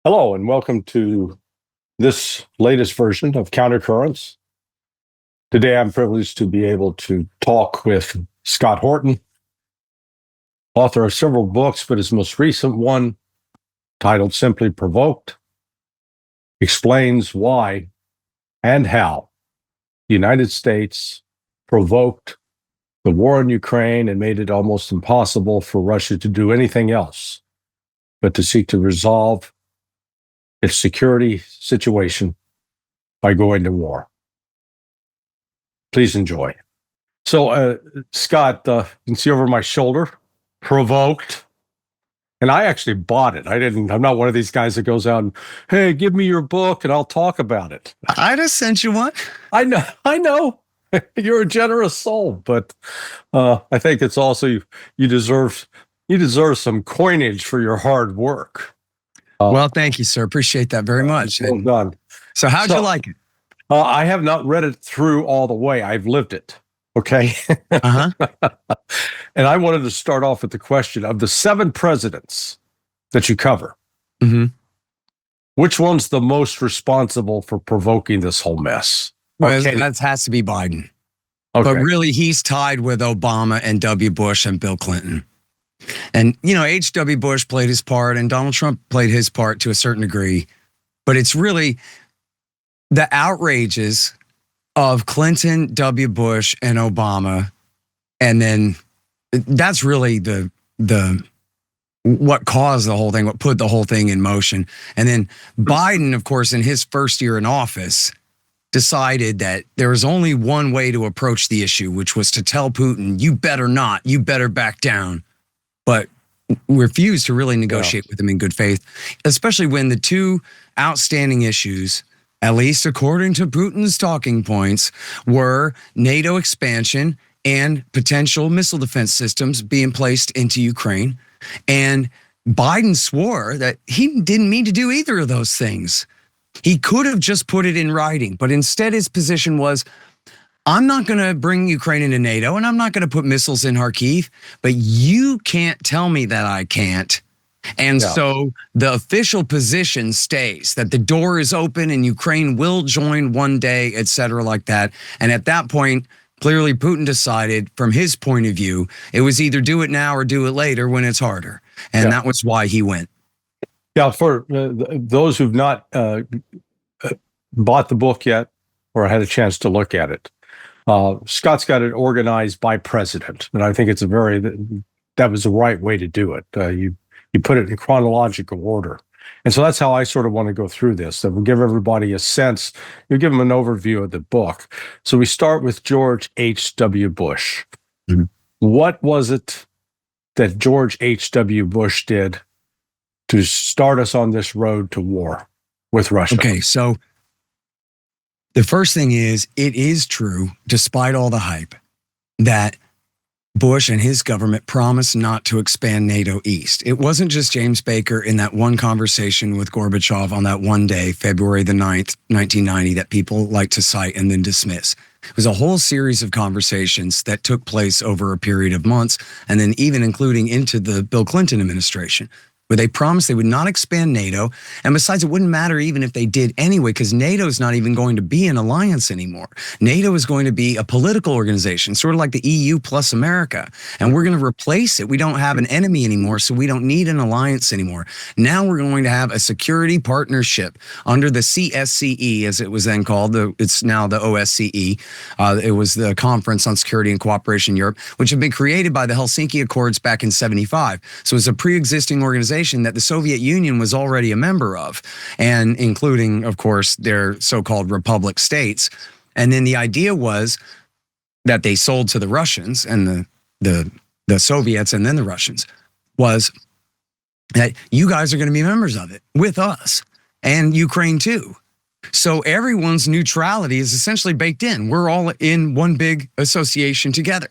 Hello, and welcome to this latest version of Countercurrents. Today, I'm privileged to be able to talk with Scott Horton, author of several books, but his most recent one, titled simply Provoked, explains why and how the United States provoked the war in Ukraine and made it almost impossible for Russia to do anything else but to seek to resolve its security situation by going to war. Please enjoy. So, Scott, you can see over my shoulder, Provoked. And I actually bought it. I'm not one of these guys that goes out and, hey, give me your book and I'll talk about it. I just sent you one. I know. You're a generous soul, but I think it's also you deserve some coinage for your hard work. Well, thank you, sir. Appreciate that very much. Well done. So how'd you like it? I have not read it through all the way. I've lived it. Okay. Uh-huh. And I wanted to start off with the question of the 7 presidents that you cover. Mm-hmm. Which one's the most responsible for provoking this whole mess? Well, that has to be Biden. Okay. But really, he's tied with Obama and W. Bush and Bill Clinton. And, H.W. Bush played his part and Donald Trump played his part to a certain degree. But it's really the outrages of Clinton, W. Bush, and Obama. And then that's really the what caused the whole thing, what put the whole thing in motion. And then Biden, of course, in his first year in office, decided that there was only one way to approach the issue, which was to tell Putin, you better back down. But refused to really negotiate with him in good faith, especially when the two outstanding issues, at least according to Putin's talking points, were NATO expansion and potential missile defense systems being placed into Ukraine. And Biden swore that he didn't mean to do either of those things. He could have just put it in writing, but instead his position was, I'm not going to bring Ukraine into NATO and I'm not going to put missiles in Kharkiv, but you can't tell me that I can't. And so the official position stays that the door is open and Ukraine will join one day, et cetera, like that. And at that point, clearly Putin decided from his point of view, it was either do it now or do it later when it's harder. And that was why he went. Yeah, for those who've not bought the book yet or had a chance to look at it, Scott's got it organized by president, and I think it's that was the right way to do it. You put it in chronological order, and so that's how I sort of want to go through this. That will give everybody a sense. You give them an overview of the book. So we start with George H.W. Bush. Mm-hmm. What was it that George H.W. Bush did to start us on this road to war with Russia? Okay, so the first thing is, it is true, despite all the hype, that Bush and his government promised not to expand NATO east. It wasn't just James Baker in that one conversation with Gorbachev on that one day, February the 9th, 1990, that people like to cite and then dismiss. It was a whole series of conversations that took place over a period of months, and then even including into the Bill Clinton administration, where they promised they would not expand NATO. And besides, it wouldn't matter even if they did anyway, because NATO is not even going to be an alliance anymore. NATO is going to be a political organization, sort of like the EU plus America. And we're going to replace it. We don't have an enemy anymore, so we don't need an alliance anymore. Now we're going to have a security partnership under the CSCE, as it was then called. It's now the OSCE. It was the Conference on Security and Cooperation in Europe, which had been created by the Helsinki Accords back in '75. So it's a pre-existing organization that the Soviet Union was already a member of, and including, of course, their so-called republic states. And then the idea was that they sold to the Russians and the Soviets and then the Russians, was that you guys are going to be members of it with us and Ukraine too. So everyone's neutrality is essentially baked in. We're all in one big association together.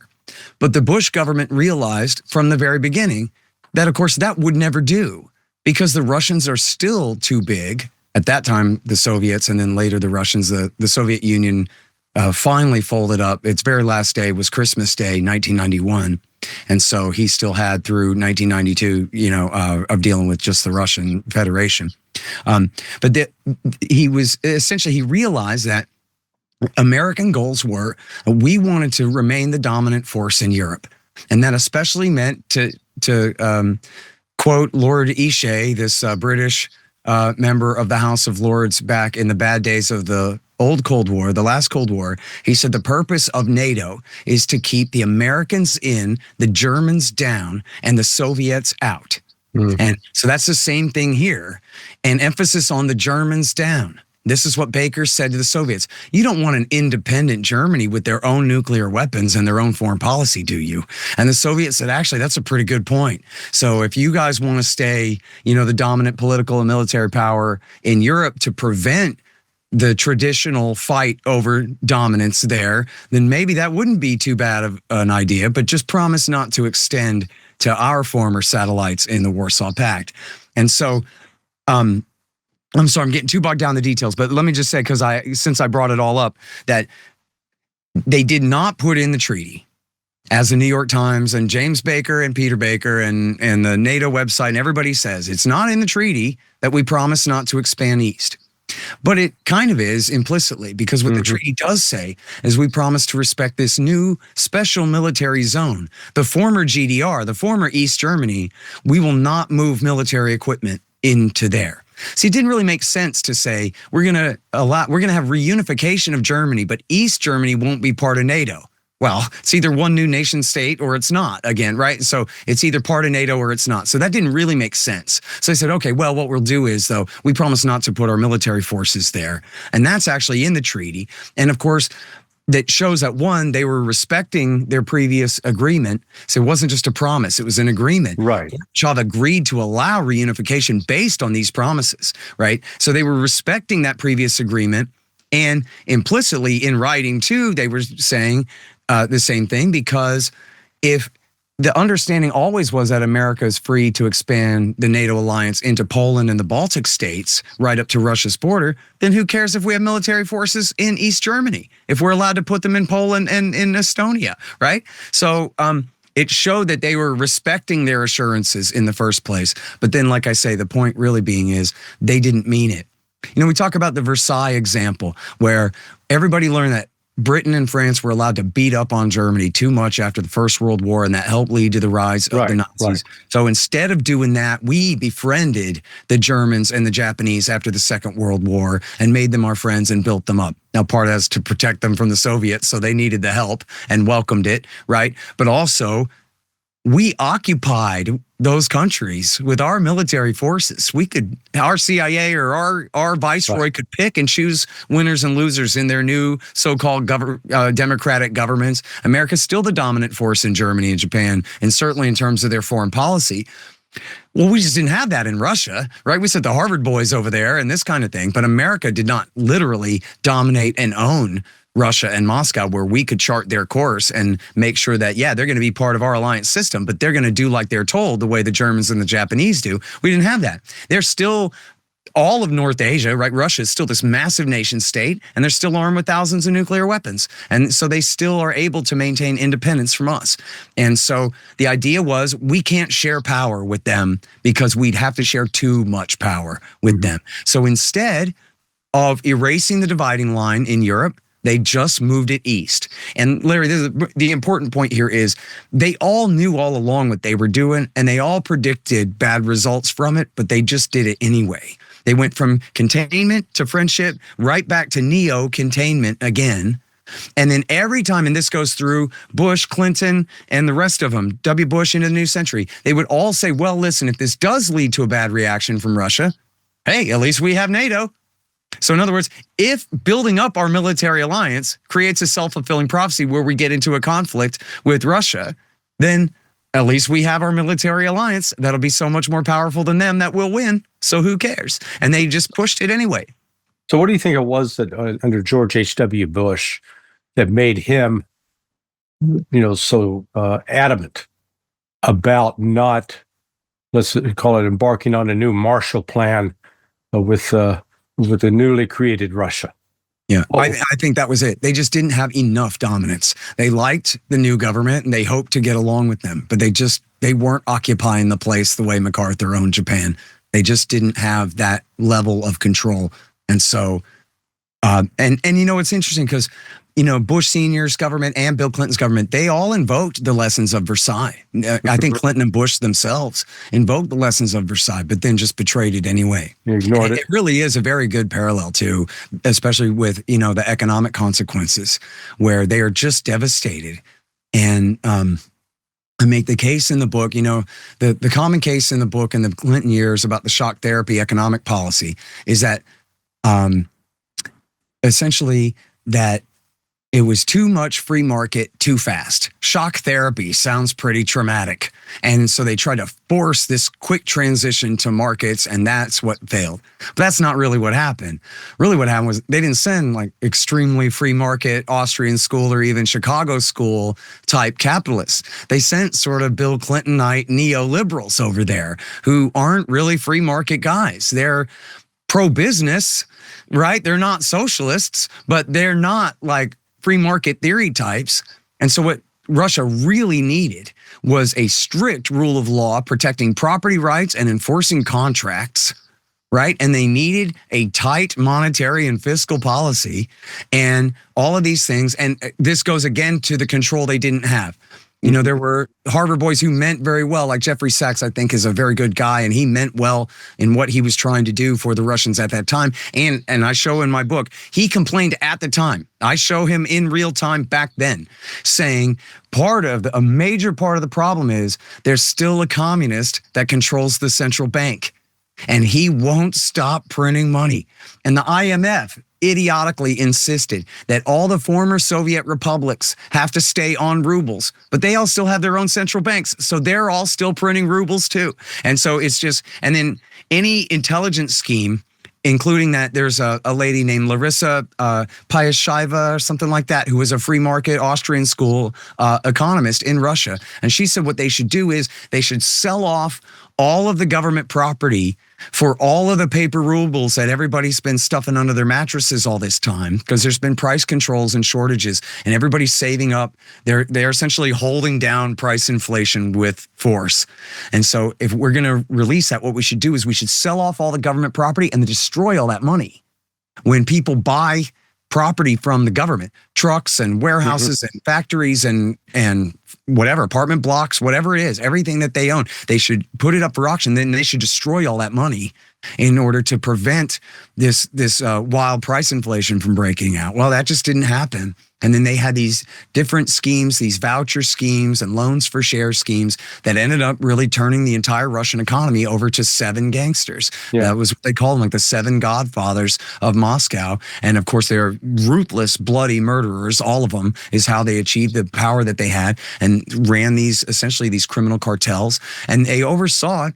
But the Bush government realized from the very beginning that, of course, that would never do, because the Russians are still too big. At that time, the Soviets, and then later the Russians, the Soviet Union finally folded up. Its very last day was Christmas Day, 1991. And so he still had through 1992, of dealing with just the Russian Federation. But he realized that American goals were, we wanted to remain the dominant force in Europe. And that especially meant to quote Lord Ishay, this British member of the House of Lords back in the bad days of the old Cold War, the last Cold War. He said the purpose of NATO is to keep the Americans in, the Germans down, and the Soviets out. And so that's the same thing here. And emphasis on the Germans down. This is what Baker said to the Soviets. You don't want an independent Germany with their own nuclear weapons and their own foreign policy, do you? And the Soviets said, actually, that's a pretty good point. So if you guys want to stay, the dominant political and military power in Europe to prevent the traditional fight over dominance there, then maybe that wouldn't be too bad of an idea, but just promise not to extend to our former satellites in the Warsaw Pact. And so, I'm sorry, I'm getting too bogged down in the details, but let me just say, since I brought it all up, that they did not put in the treaty, as the New York Times and James Baker and Peter Baker and the NATO website and everybody says, it's not in the treaty that we promise not to expand east. But it kind of is implicitly, because what the treaty does say is we promise to respect this new special military zone. The former GDR, the former East Germany, we will not move military equipment into there. See, it didn't really make sense to say we're going to have reunification of Germany, but East Germany won't be part of NATO. Well, it's either one new nation state or it's not again, right? So it's either part of NATO or it's not. So that didn't really make sense. So I said, okay, well, what we'll do is, though, we promise not to put our military forces there. And that's actually in the treaty. And of course, that shows that, one, they were respecting their previous agreement. So it wasn't just a promise, it was an agreement. Right. Gorbachev agreed to allow reunification based on these promises, right? So they were respecting that previous agreement. And implicitly in writing, too, they were saying the same thing, because if the understanding always was that America is free to expand the NATO alliance into Poland and the Baltic states right up to Russia's border, then who cares if we have military forces in East Germany, if we're allowed to put them in Poland and in Estonia, right? So it showed that they were respecting their assurances in the first place. But then, like I say, the point really being is they didn't mean it. We talk about the Versailles example, where everybody learned that Britain and France were allowed to beat up on Germany too much after the First World War, and that helped lead to the rise of the Nazis. Right. So instead of doing that, we befriended the Germans and the Japanese after the Second World War and made them our friends and built them up. Now, part of that is to protect them from the Soviets, so they needed the help and welcomed it, right? But also, we occupied those countries with our military forces. Our CIA or our viceroy could pick and choose winners and losers in their new so-called democratic governments. America's still the dominant force in Germany and Japan, and certainly in terms of their foreign policy. Well, we just didn't have that in Russia, right? We sent the Harvard boys over there and this kind of thing. But America did not literally dominate and own Russia and Moscow, where we could chart their course and make sure that, yeah, they're going to be part of our alliance system, but they're going to do like they're told, the way the Germans and the Japanese do. We didn't have that. They're still all of North Asia, right? Russia is still this massive nation state, and they're still armed with thousands of nuclear weapons. And so they still are able to maintain independence from us. And so the idea was, we can't share power with them because we'd have to share too much power with them. So instead of erasing the dividing line in Europe, they just moved it east. And Larry, the important point here is they all knew all along what they were doing, and they all predicted bad results from it, but they just did it anyway. They went from containment to friendship, right back to neo-containment again. And then every time, and this goes through Bush, Clinton, and the rest of them, W. Bush into the new century, they would all say, well, listen, if this does lead to a bad reaction from Russia, hey, at least we have NATO. So in other words, if building up our military alliance creates a self-fulfilling prophecy where we get into a conflict with Russia, then at least we have our military alliance that'll be so much more powerful than them that we'll win. So who cares? And they just pushed it anyway. So what do you think it was that under George H.W. Bush that made him, so adamant about not, let's call it, embarking on a new Marshall Plan with the newly created Russia? Yeah, Oh. I think that was it. They just didn't have enough dominance. They liked the new government and they hoped to get along with them, but they weren't occupying the place the way MacArthur owned Japan. They just didn't have that level of control. And so, and it's interesting because, Bush Senior's government and Bill Clinton's government, they all invoked the lessons of Versailles. I think Clinton and Bush themselves invoked the lessons of Versailles, but then just betrayed it anyway. You ignored it. It really is a very good parallel too, especially with, the economic consequences where they are just devastated. And I make the case in the book, the common case in the book in the Clinton years about the shock therapy economic policy is that essentially that it was too much free market too fast. Shock therapy sounds pretty traumatic. And so they tried to force this quick transition to markets, and that's what failed. But that's not really what happened. Really what happened was they didn't send like extremely free market Austrian school or even Chicago school type capitalists. They sent sort of Bill Clintonite neoliberals over there who aren't really free market guys. They're pro-business, right? They're not socialists, but they're not like free market theory types. And so what Russia really needed was a strict rule of law protecting property rights and enforcing contracts, right? And they needed a tight monetary and fiscal policy and all of these things. And this goes again to the control they didn't have. There were Harvard boys who meant very well, like Jeffrey Sachs, I think, is a very good guy, and he meant well in what he was trying to do for the Russians at that time. And I show in my book, he complained at the time. I show him in real time back then, saying a major part of the problem is there's still a communist that controls the central bank, and he won't stop printing money. And the IMF idiotically insisted that all the former Soviet republics have to stay on rubles, but they all still have their own central banks. So they're all still printing rubles too. And so it's just, and then any intelligence scheme, including that there's a lady named Larissa Payasheva or something like that, who was a free market Austrian school economist in Russia. And she said what they should do is they should sell off all of the government property for all of the paper rubles that everybody's been stuffing under their mattresses all this time, because there's been price controls and shortages and everybody's saving up. They're essentially holding down price inflation with force. And so if we're going to release that, what we should do is we should sell off all the government property and destroy all that money. When people buy property from the government, trucks and warehouses and factories and whatever, apartment blocks, whatever it is, everything that they own, they should put it up for auction. Then they should destroy all that money in order to prevent this wild price inflation from breaking out. Well, that just didn't happen. And then they had these different schemes, these voucher schemes and loans for share schemes that ended up really turning the entire Russian economy over to 7 gangsters. Yeah. That was what they called them, like the 7 godfathers of Moscow. And of course, they're ruthless, bloody murderers. All of them is how they achieved the power that they had and ran essentially these criminal cartels. And they oversaw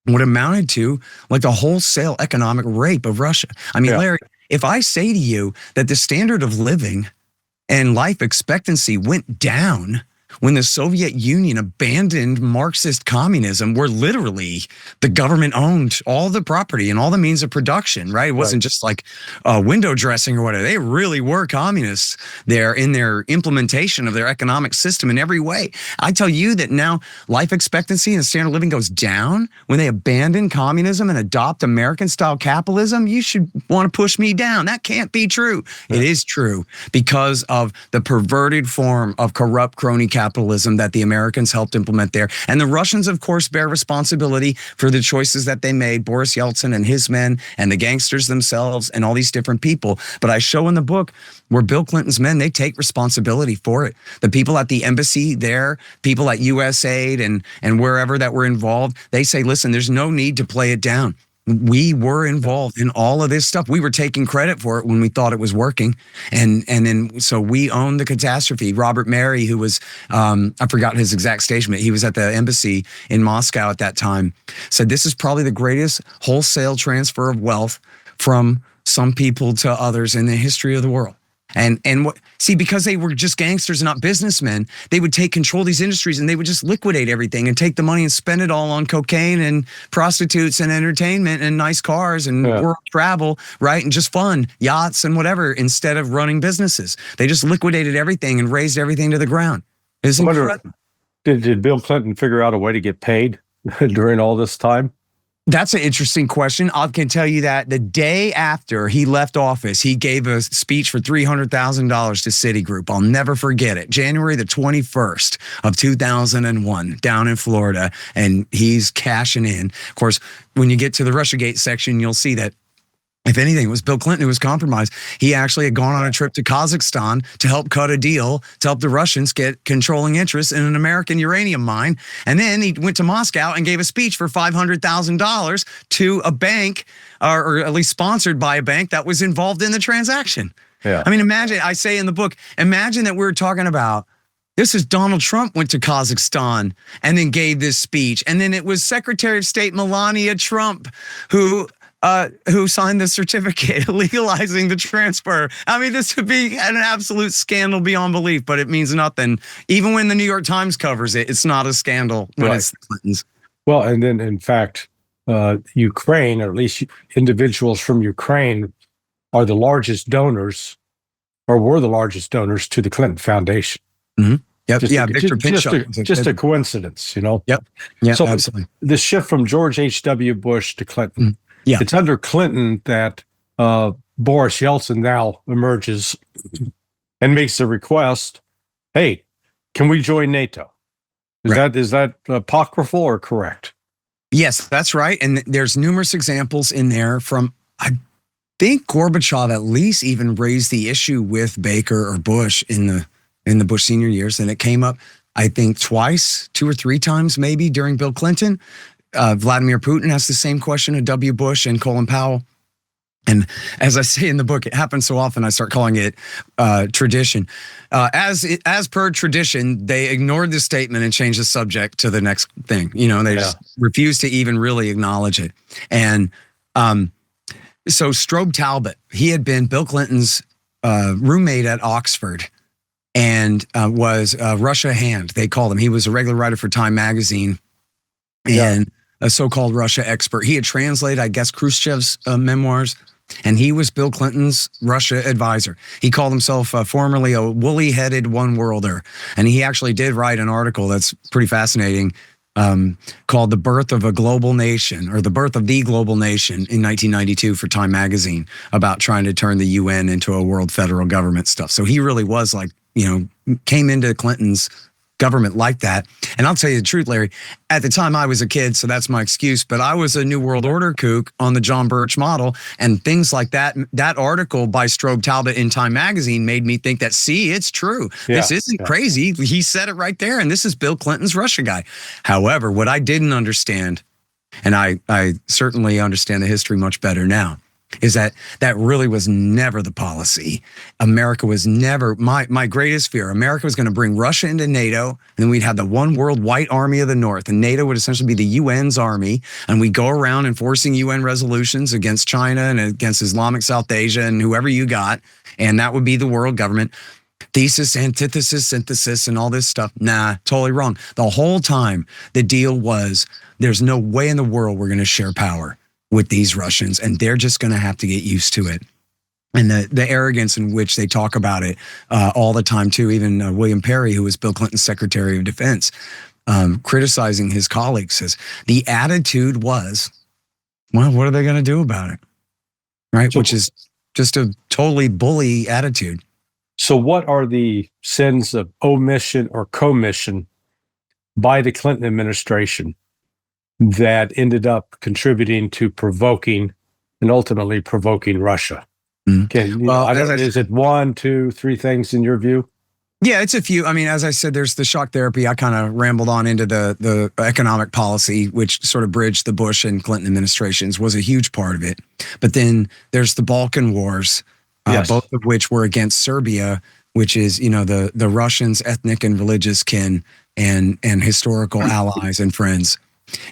what amounted to like the wholesale economic rape of Russia. I mean, Larry, if I say to you that the standard of living and life expectancy went down when the Soviet Union abandoned Marxist communism, where literally the government owned all the property and all the means of production, right? It wasn't just like window dressing or whatever. They really were communists there in their implementation of their economic system in every way. I tell you that now life expectancy and standard of living goes down when they abandon communism and adopt American-style capitalism. You should want to push me down. That can't be true. Yeah. It is true because of the perverted form of corrupt crony capitalism that the Americans helped implement there. And the Russians, of course, bear responsibility for the choices that they made, Boris Yeltsin and his men and the gangsters themselves and all these different people. But I show in the book where Bill Clinton's men, they take responsibility for it. The people at the embassy there, people at USAID and wherever that were involved, they say, listen, there's no need to play it down. We were involved in all of this stuff. We were taking credit for it when we thought it was working. And then, so we owned the catastrophe. Robert Mary, who was, I forgot his exact statement. He was at the embassy in Moscow at that time, said this is probably the greatest wholesale transfer of wealth from some people to others in the history of the world. And what, see, because they were just gangsters and not businessmen, they would take control of these industries and they would just liquidate everything and take the money and spend it all on cocaine and prostitutes and entertainment and nice cars and world travel, right? And just fun, yachts and whatever, instead of running businesses. They just liquidated everything and razed everything to the ground. It's incredible. Did Bill Clinton figure out a way to get paid during all this time? That's an interesting question. I can tell you that the day after he left office, he gave a speech for $300,000 to Citigroup. I'll never forget it. January the 21st of 2001, down in Florida, and he's cashing in. Of course, when you get to the Russiagate section, you'll see that if anything, it was Bill Clinton who was compromised. He actually had gone on a trip to Kazakhstan to help cut a deal to help the Russians get controlling interest in an American uranium mine. And then he went to Moscow and gave a speech for $500,000 to a bank, or at least sponsored by a bank that was involved in the transaction. Yeah. I mean, imagine, I say in the book, imagine that we're talking about, this is Donald Trump went to Kazakhstan and then gave this speech. And then it was Secretary of State Melania Trump who signed the certificate legalizing the transfer. I mean, this would be an absolute scandal beyond belief, but it means nothing. Even when the New York Times covers it, it's not a scandal when it's the Clintons. Well, and then in fact, Ukraine, or at least individuals from Ukraine, are the largest donors, or were the largest donors to the Clinton Foundation. Mm-hmm. Yep. Victor Pinchot. Just a coincidence, you know? Yep. Yeah, so absolutely. The shift from George H.W. Bush to Clinton. Mm. Yeah. It's under Clinton that Boris Yeltsin now emerges and makes a request. Hey, can we join NATO? Is that apocryphal or correct? Yes, that's right. And there's numerous examples in there from, I think Gorbachev at least even raised the issue with Baker or Bush in the Bush senior years. And it came up, I think, twice, 2 or 3 times maybe during Bill Clinton. Vladimir Putin asked the same question of W. Bush and Colin Powell. And as I say in the book, it happens so often, I start calling it tradition. As per tradition, they ignored the statement and changed the subject to the next thing. You know, they just refused to even really acknowledge it. And so Strobe Talbot, he had been Bill Clinton's roommate at Oxford and was Russia hand, they called him. He was a regular writer for Time magazine and a so-called Russia expert. He had translated, I guess, Khrushchev's memoirs, and he was Bill Clinton's Russia advisor. He called himself formerly a woolly-headed one-worlder, and he actually did write an article that's pretty fascinating called The Birth of a Global Nation, or The Birth of the Global Nation in 1992 for Time magazine, about trying to turn the UN into a world federal government stuff. So he really was like, you know, came into Clinton's government like that. And I'll tell you the truth, Larry, at the time I was a kid, so that's my excuse, but I was a New World Order kook on the John Birch model and things like that. That article by Strobe Talbot in Time magazine made me think that, see, it's true. This isn't crazy. He said it right there. And this is Bill Clinton's Russia guy. However, what I didn't understand, and I certainly understand the history much better now, is that really was never the policy. America was never, my greatest fear, America was going to bring Russia into NATO, and then we'd have the one world white army of the North, and NATO would essentially be the UN's army, and we'd go around enforcing UN resolutions against China and against Islamic South Asia and whoever you got, and that would be the world government. Thesis, antithesis, synthesis, and all this stuff. Nah, totally wrong. The whole time, the deal was, there's no way in the world we're going to share power with these Russians, and they're just going to have to get used to it. And the arrogance in which they talk about it all the time, too. Even William Perry, who was Bill Clinton's Secretary of Defense, criticizing his colleagues, says the attitude was, well, what are they going to do about it? Right? Which is just a totally bully attitude. So what are the sins of omission or commission by the Clinton administration that ended up contributing to provoking and ultimately provoking Russia? Okay, well, is it 1, 2, 3 things in your view? Yeah, it's a few. I mean, as I said, there's the shock therapy. I kind of rambled on into the economic policy, which sort of bridged the Bush and Clinton administrations, was a huge part of it. But then there's the Balkan Wars, both of which were against Serbia, which is, you know, the Russians' ethnic and religious kin and historical allies and friends.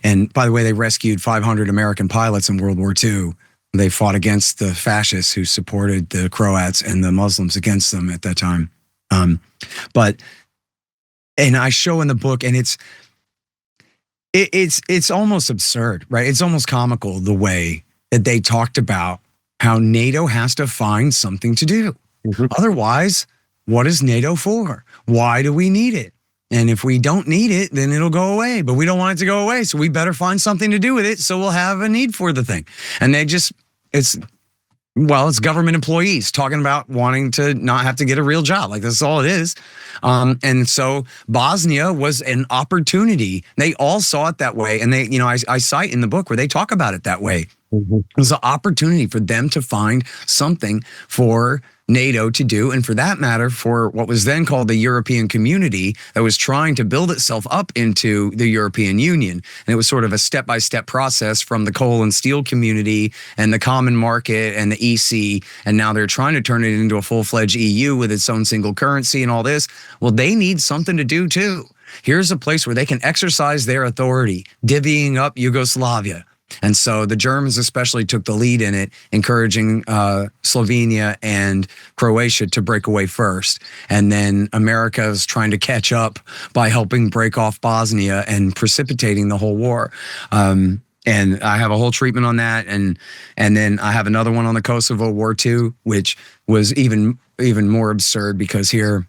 And by the way, they rescued 500 American pilots in World War II They fought against the fascists who supported the Croats and the Muslims against them at that time. And I show in the book, and it's almost absurd, right? It's almost comical the way that they talked about how NATO has to find something to do. Mhm. Otherwise, what is NATO for? Why do we need it? And if we don't need it, then it'll go away. But we don't want it to go away, so we better find something to do with it, so we'll have a need for the thing. And it's government employees talking about wanting to not have to get a real job. Like, that's all it is. And so Bosnia was an opportunity. They all saw it that way. And I cite in the book where they talk about it that way. Mhm. It was an opportunity for them to find something for NATO to do, and for that matter, for what was then called the European Community that was trying to build itself up into the European Union. And it was sort of a step-by-step process from the coal and steel community and the common market and the EC, and now they're trying to turn it into a full-fledged EU with its own single currency and all this. Well, they need something to do too. Here's a place where they can exercise their authority, divvying up Yugoslavia. And so the Germans especially took the lead in it, encouraging Slovenia and Croatia to break away first. And then America is trying to catch up by helping break off Bosnia and precipitating the whole war. And I have a whole treatment on that. And then I have another one on the Kosovo War too, which was even more absurd, because here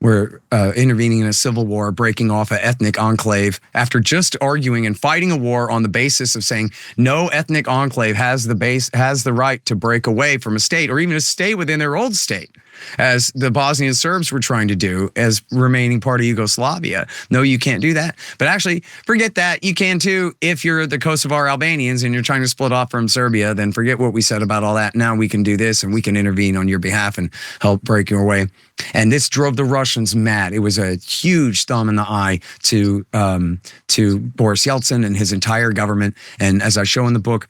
we're intervening in a civil war, breaking off an ethnic enclave after just arguing and fighting a war on the basis of saying no ethnic enclave has the right to break away from a state, or even to stay within their old state, as the Bosnian Serbs were trying to do as remaining part of Yugoslavia. No, you can't do that. But actually, forget that. You can too if you're the Kosovar Albanians and you're trying to split off from Serbia. Then forget what we said about all that. Now we can do this, and we can intervene on your behalf and help break your way. And this drove the Russians mad. It was a huge thumb in the eye to Boris Yeltsin and his entire government. And as I show in the book,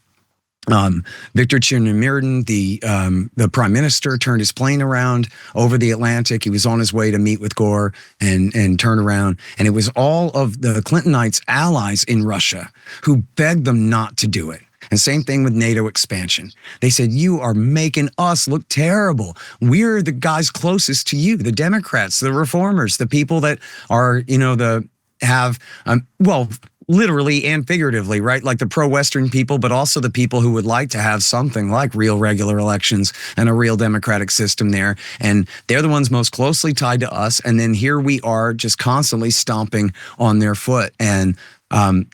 Viktor Chernomyrdin, the prime minister, turned his plane around over the Atlantic. He was on his way to meet with Gore and turn around. And it was all of the Clintonites' allies in Russia who begged them not to do it. And same thing with NATO expansion. They said, you are making us look terrible. We're the guys closest to you, the Democrats, the reformers, the people that are, literally and figuratively, right? Like the pro-Western people, but also the people who would like to have something like real regular elections and a real democratic system there. And they're the ones most closely tied to us. And then here we are just constantly stomping on their foot. And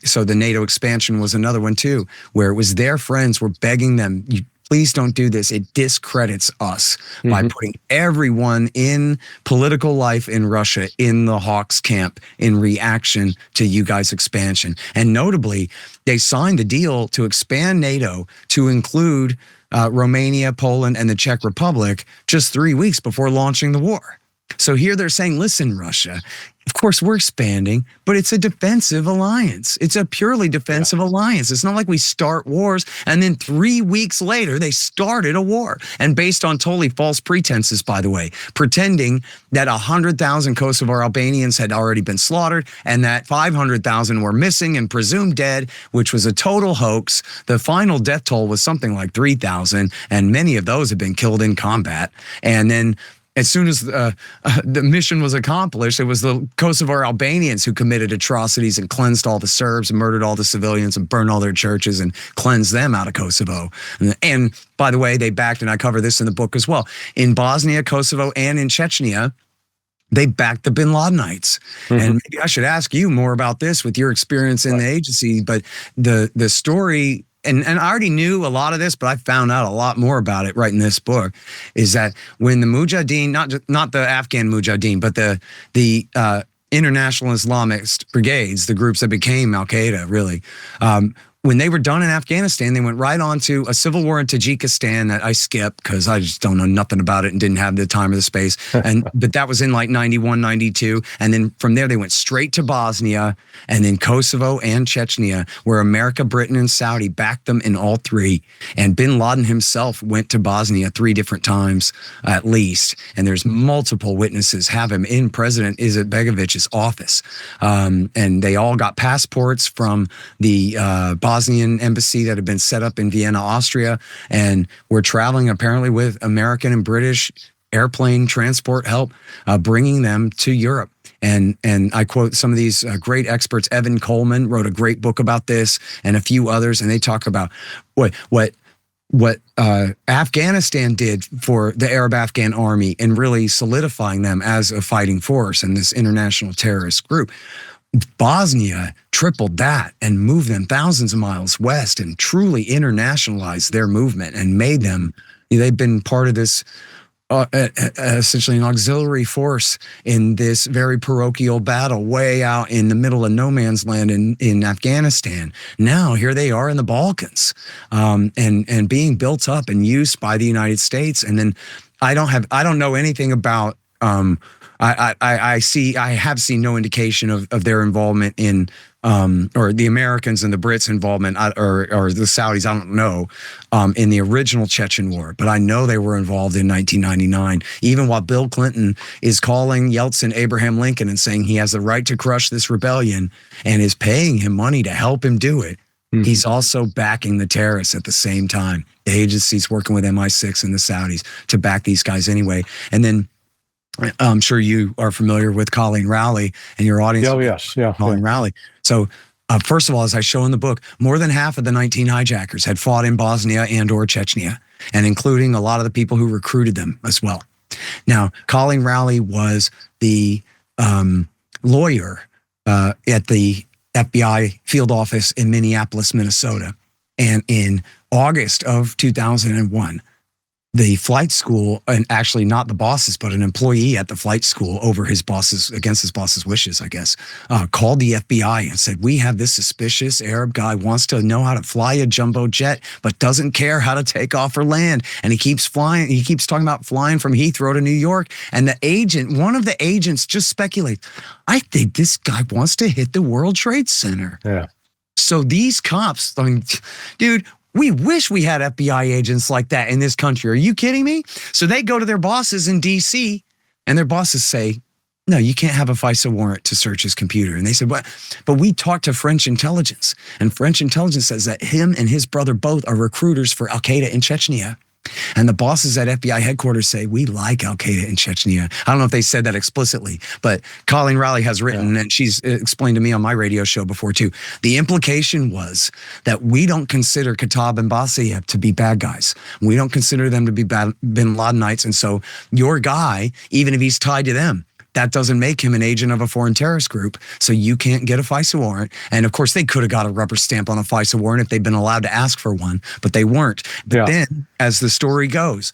so the NATO expansion was another one too, where it was their friends were begging them, please don't do this. It discredits us by putting everyone in political life in Russia in the Hawks camp in reaction to you guys' expansion. And notably, they signed the deal to expand NATO to include Romania, Poland, and the Czech Republic just 3 weeks before launching the war. So here they're saying, listen, Russia, of course we're expanding, but it's a defensive alliance. It's a purely defensive alliance. It's not like we start wars and then 3 weeks later they started a war. And based on totally false pretenses, by the way, pretending that 100,000 Kosovar Albanians had already been slaughtered and that 500,000 were missing and presumed dead, which was a total hoax. The final death toll was something like 3,000, and many of those had been killed in combat. And then as soon as the mission was accomplished, it was the Kosovar Albanians who committed atrocities and cleansed all the Serbs and murdered all the civilians and burned all their churches and cleansed them out of Kosovo. And by the way, they backed, and I cover this in the book as well, in Bosnia, Kosovo, and in Chechnya, they backed the bin Ladenites. And maybe I should ask you more about this with your experience in the agency, but the story, and I already knew a lot of this, but I found out a lot more about it writing this book, is that when the Mujahideen, not the Afghan Mujahideen, but the international Islamist brigades, the groups that became Al-Qaeda, really, when they were done in Afghanistan, they went right on to a civil war in Tajikistan that I skipped because I just don't know nothing about it and didn't have the time or the space. But that was in like 91, 92. And then from there, they went straight to Bosnia and then Kosovo and Chechnya, where America, Britain, and Saudi backed them in all three. And bin Laden himself went to Bosnia 3 different times at least. And there's multiple witnesses have him in President Izetbegovich's office. And they all got passports from the Bosnian embassy that had been set up in Vienna, Austria, and were traveling apparently with American and British airplane transport help, bringing them to Europe. And I quote some of these great experts. Evan Coleman wrote a great book about this, and a few others, and they talk about what Afghanistan did for the Arab Afghan army and really solidifying them as a fighting force and this international terrorist group. Bosnia tripled that and moved them thousands of miles west and truly internationalized their movement and made them, they've been part of this essentially an auxiliary force in this very parochial battle way out in the middle of no man's land in Afghanistan. Now here they are in the Balkans, and being built up and used by the United States. And then I don't know anything about. I have seen no indication of their involvement in, or the Americans and the Brits' involvement, or the Saudis, I don't know, in the original Chechen war. But I know they were involved in 1999, even while Bill Clinton is calling Yeltsin Abraham Lincoln and saying he has the right to crush this rebellion and is paying him money to help him do it. Mm-hmm. He's also backing the terrorists at the same time. The agency's working with MI6 and the Saudis to back these guys anyway. And then I'm sure you are familiar with Colleen Rowley and your audience. Oh, yes. Yeah. Colleen Rowley. So first of all, as I show in the book, more than half of the 19 hijackers had fought in Bosnia and or Chechnya, and including a lot of the people who recruited them as well. Now, Colleen Rowley was the lawyer at the FBI field office in Minneapolis, Minnesota. And in August of 2001, the flight school, and actually not the bosses, but an employee at the flight school against his boss's wishes, I guess, called the FBI and said, we have this suspicious Arab guy wants to know how to fly a jumbo jet, but doesn't care how to take off or land. And he keeps flying. He keeps talking about flying from Heathrow to New York. And one of the agents just speculates, I think this guy wants to hit the World Trade Center. Yeah. So these cops, I mean, dude, we wish we had FBI agents like that in this country. Are you kidding me? So they go to their bosses in D.C. and their bosses say, no, you can't have a FISA warrant to search his computer. And they said, what? But we talked to French intelligence, and French intelligence says that him and his brother both are recruiters for Al-Qaeda in Chechnya. And the bosses at FBI headquarters say, we like Al-Qaeda in Chechnya. I don't know if they said that explicitly, but Colleen Rowley has written, and she's explained to me on my radio show before too, the implication was that we don't consider Khattab and Basayev to be bad guys. We don't consider them to be bin Ladenites. And so your guy, even if he's tied to them, that doesn't make him an agent of a foreign terrorist group, so you can't get a FISA warrant. And of course, they could have got a rubber stamp on a FISA warrant if they'd been allowed to ask for one, but they weren't. But then, as the story goes,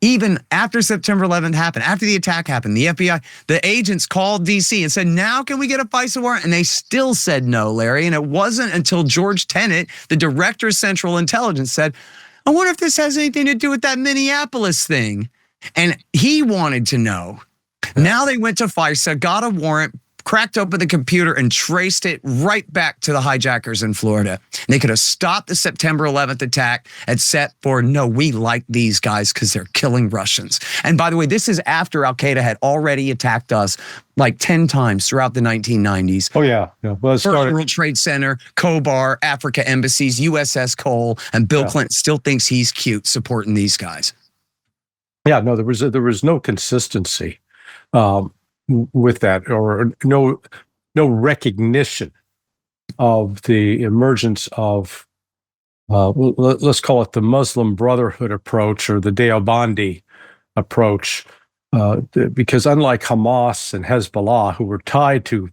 even after September 11th happened, after the attack happened, the FBI, the agents called DC and said, now can we get a FISA warrant? And they still said no, Larry. And it wasn't until George Tenet, the director of Central Intelligence, said, I wonder if this has anything to do with that Minneapolis thing. And he wanted to know. Now they went to FISA, got a warrant, cracked open the computer, and traced it right back to the hijackers in Florida. And they could have stopped the September 11th attack, except for, no, we like these guys because they're killing Russians. And by the way, this is after Al-Qaeda had already attacked us like 10 times throughout the 1990s. Oh, yeah. Well, First World Trade Center, Khobar, Africa embassies, USS Cole, and Bill Clinton still thinks he's cute supporting these guys. Yeah, no, there was no consistency with that, or no recognition of the emergence of, let's call it the Muslim Brotherhood approach or the Deobandi approach, because unlike Hamas and Hezbollah, who were tied to,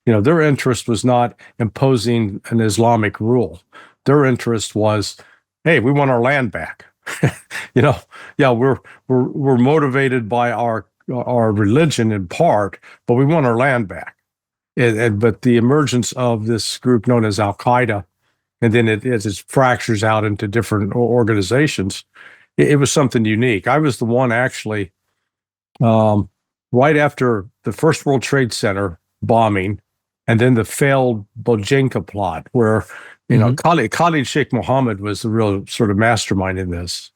their interest was not imposing an Islamic rule. Their interest was, hey, we want our land back. We're motivated by our religion in part, but we want our land back. But the emergence of this group known as Al-Qaeda, and then as it fractures out into different organizations, it was something unique. I was the one actually, right after the first World Trade Center bombing, and then the failed Bojinka plot, where Khalid Sheikh Mohammed was the real sort of mastermind in this.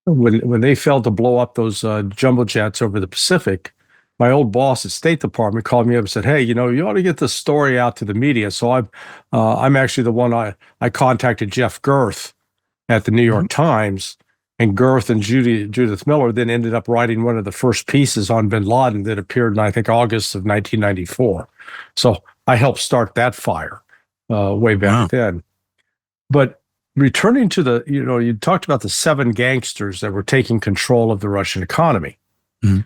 When they failed to blow up those jumbo jets over the Pacific, my old boss at State Department called me up and said, "Hey, you ought to get this story out to the media." So I'm actually the one I contacted Jeff Girth at the New York Times, and Girth and Judith Miller then ended up writing one of the first pieces on bin Laden that appeared in, I think, August of 1994. So I helped start that fire way back then. But returning to you talked about the 7 gangsters that were taking control of the Russian economy. Mm-hmm.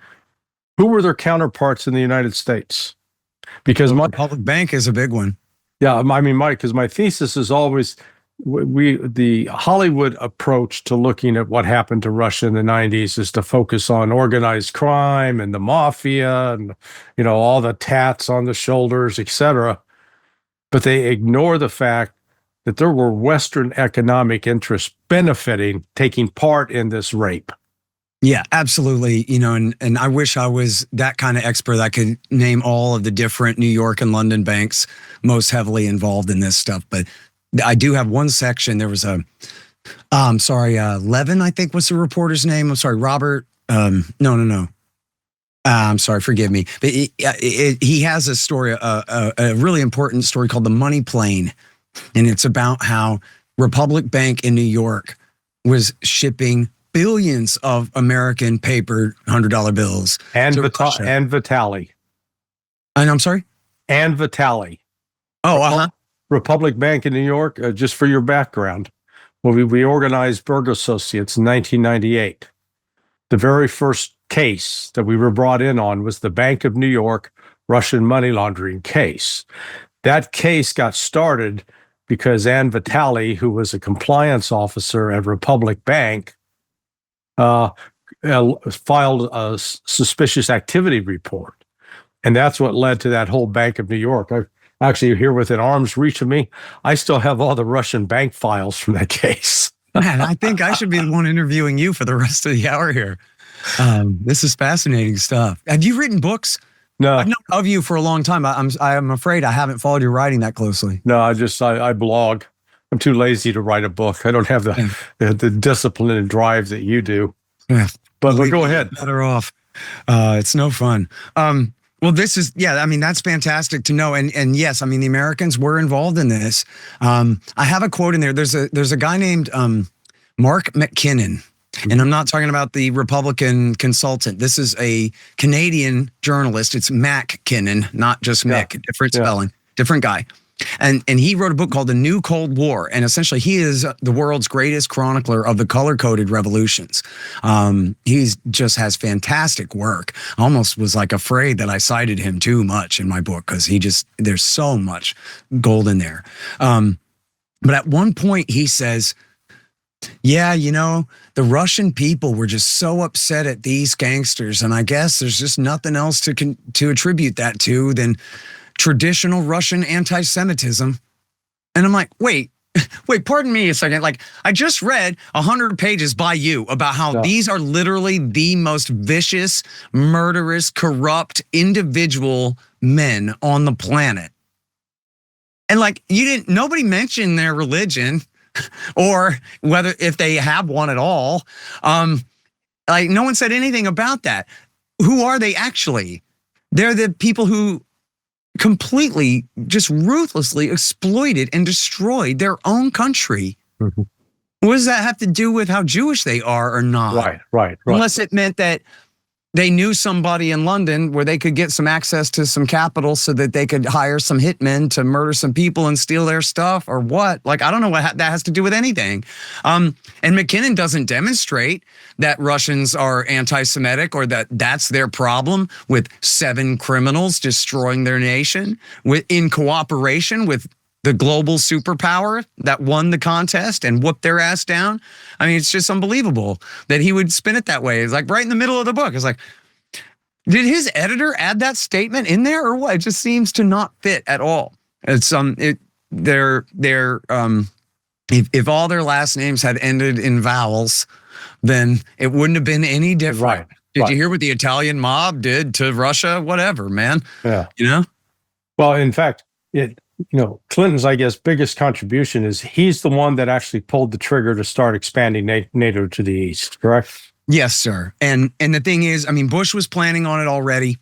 Who were their counterparts in the United States? Because the public bank is a big one. Yeah, I mean, Mike, because my thesis is always the Hollywood approach to looking at what happened to Russia in the 90s is to focus on organized crime and the mafia and, all the tats on the shoulders, et cetera. But they ignore the fact that there were Western economic interests taking part in this rape. Yeah, absolutely. And I wish I was that kind of expert that could name all of the different New York and London banks most heavily involved in this stuff. But I do have one section. There was Levin, I think was the reporter's name. I'm sorry, Robert. No. I'm sorry, forgive me. But he has a story, a really important story called The Money Plane. And it's about how Republic Bank in New York was shipping billions of American paper $100 bills. And Vitali. And I'm sorry? And Vitali. Oh, Republic Bank in New York, just for your background. Well, we organized Berg Associates in 1998. The very first case that we were brought in on was the Bank of New York Russian money laundering case. That case got started because Ann Vitali, who was a compliance officer at Republic Bank, filed a suspicious activity report. And that's what led to that whole Bank of New York. Actually, here within arm's reach of me, I still have all the Russian bank files from that case. Man, I think I should be the one interviewing you for the rest of the hour here. This is fascinating stuff. Have you written books? No. I've known of you for a long time. I'm afraid I haven't followed your writing that closely. No, I blog. I'm too lazy to write a book. I don't have the discipline and drive that you do. Yeah. But go ahead. Better off. It's no fun. Well, that's fantastic to know. And yes, the Americans were involved in this. I have a quote in there. There's a guy named Mark McKinnon. And I'm not talking about the Republican consultant. This is a Canadian journalist. It's Mac Kinnon, not just Mick. Different spelling, different guy. And he wrote a book called The New Cold War. And essentially, he is the world's greatest chronicler of the color-coded revolutions. He just has fantastic work. I almost was afraid that I cited him too much in my book because there's so much gold in there. But at one point, he says, yeah, the Russian people were just so upset at these gangsters. And I guess there's just nothing else to attribute that to than traditional Russian anti-Semitism. And I'm like, wait, pardon me a second. I just read 100 pages by you about how these are literally the most vicious, murderous, corrupt individual men on the planet. And nobody mentioned their religion or whether if they have one at all. No one said anything about that. Who are they actually? They're the people who completely, just ruthlessly exploited and destroyed their own country. Mm-hmm. What does that have to do with how Jewish they are or not? Right. Unless it meant that they knew somebody in London where they could get some access to some capital so that they could hire some hitmen to murder some people and steal their stuff or what. I don't know what that has to do with anything. And McKinnon doesn't demonstrate that Russians are anti-Semitic or that that's their problem with 7 criminals destroying their nation in cooperation with the global superpower that won the contest and whooped their ass down. It's just unbelievable that he would spin it that way. It's right in the middle of the book. It's did his editor add that statement in there or what? It just seems to not fit at all. It's if all their last names had ended in vowels, then it wouldn't have been any different. Right. Did you hear what the Italian mob did to Russia? Whatever, man. Yeah. Well, in fact, Clinton's, I guess, biggest contribution is he's the one that actually pulled the trigger to start expanding NATO to the east, correct? Yes, sir. And the thing is, Bush was planning on it already.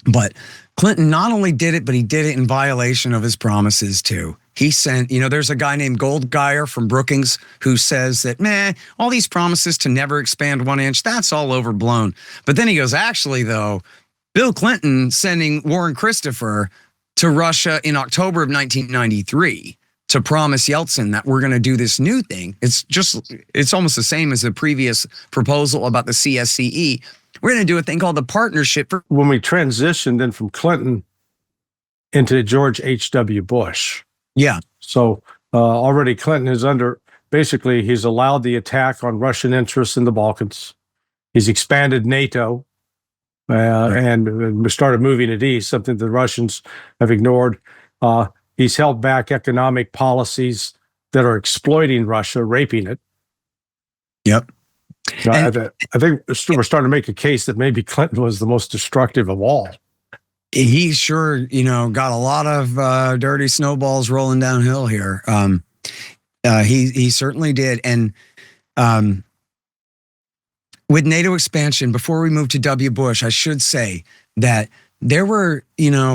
But Clinton not only did it, but he did it in violation of his promises too. He sent, there's a guy named Goldgeier from Brookings who says that, all these promises to never expand 1 inch, that's all overblown. But then he goes, actually, though, Bill Clinton sending Warren Christopher to Russia in October of 1993 to promise Yeltsin that we're going to do this new thing. It's almost the same as the previous proposal about the CSCE. We're going to do a thing called the Partnership for. When we transitioned then from Clinton into George H.W. Bush. Yeah. So already Clinton is he's allowed the attack on Russian interests in the Balkans. He's expanded NATO and started moving it east, something the Russians have ignored. He's held back economic policies that are exploiting Russia, raping it. Yep. I think we're starting to make a case that maybe Clinton was the most destructive of all. He sure, got a lot of dirty snowballs rolling downhill here. He certainly did. And with NATO expansion, before we move to W. Bush, I should say that there were,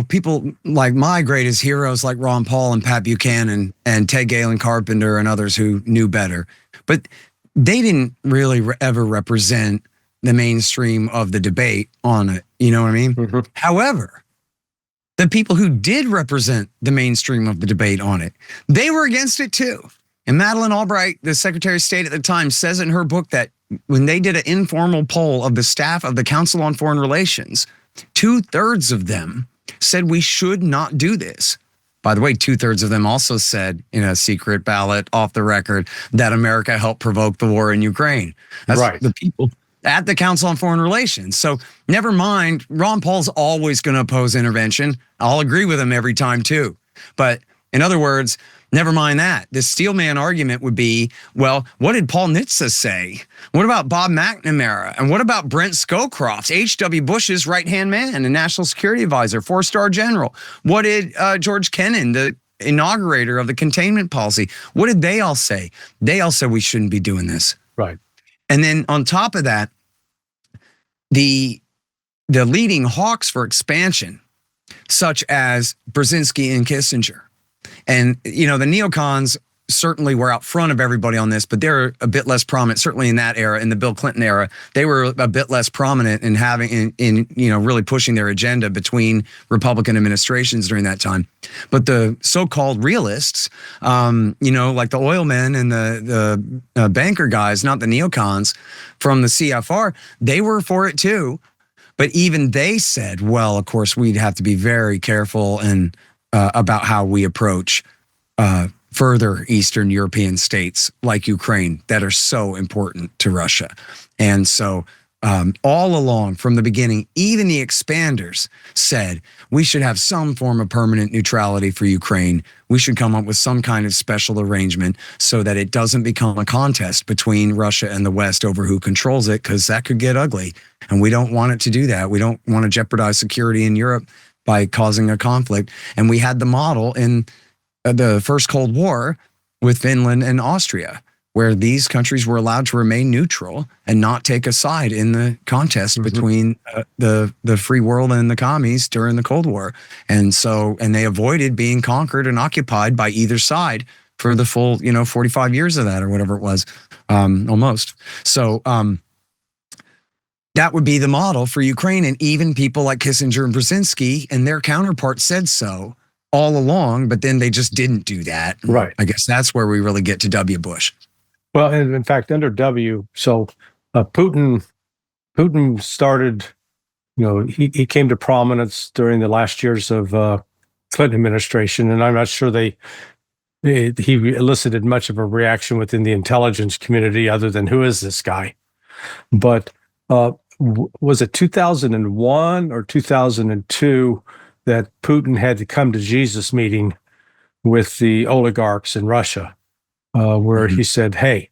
people like my greatest heroes like Ron Paul and Pat Buchanan and Ted Galen Carpenter and others who knew better. But they didn't really ever represent the mainstream of the debate on it. You know what I mean? Mm-hmm. However, the people who did represent the mainstream of the debate on it, they were against it too. And Madeleine Albright, the Secretary of State at the time, says in her book that when they did an informal poll of the staff of the Council on Foreign Relations, 2/3 of them said we should not do this. By the way, 2/3 of them also said in a secret ballot off the record that America helped provoke the war in Ukraine. That's right. The people at the Council on Foreign Relations. So never mind, Ron Paul's always going to oppose intervention. I'll agree with him every time too. But in other words, never mind that. The steelman argument would be, well, what did Paul Nitze say? What about Bob McNamara? And what about Brent Scowcroft, H.W. Bush's right-hand man and national security advisor, 4-star general? What did George Kennan, the inaugurator of the containment policy, what did they all say? They all said we shouldn't be doing this. Right. And then on top of that, the leading hawks for expansion, such as Brzezinski and Kissinger. And, the neocons certainly were out front of everybody on this, but they're a bit less prominent, certainly in that era, in the Bill Clinton era. They were a bit less prominent in having, really pushing their agenda between Republican administrations during that time. But the so-called realists, like the oil men and the banker guys, not the neocons from the CFR, they were for it too. But even they said, well, of course, we'd have to be very careful and about how we approach further Eastern European states like Ukraine that are so important to Russia. And so all along from the beginning, even the expanders said we should have some form of permanent neutrality for Ukraine. We should come up with some kind of special arrangement so that it doesn't become a contest between Russia and the West over who controls it, because that could get ugly. And we don't want it to do that. We don't want to jeopardize security in Europe by causing a conflict. And we had the model in the first Cold War with Finland and Austria, where these countries were allowed to remain neutral and not take a side in the contest between the free world and the commies during the Cold War. And they avoided being conquered and occupied by either side for the full, 45 years of that or whatever it was, almost. So that would be the model for Ukraine. And even people like Kissinger and Brzezinski and their counterparts said so all along, but then they just didn't do that. Right. I guess that's where we really get to W. Bush. Well, and in fact, under W, so Putin started, he came to prominence during the last years of Clinton administration, and I'm not sure he elicited much of a reaction within the intelligence community other than who is this guy? But was it 2001 or 2002 that Putin had to come to Jesus meeting with the oligarchs in Russia, where he said, hey,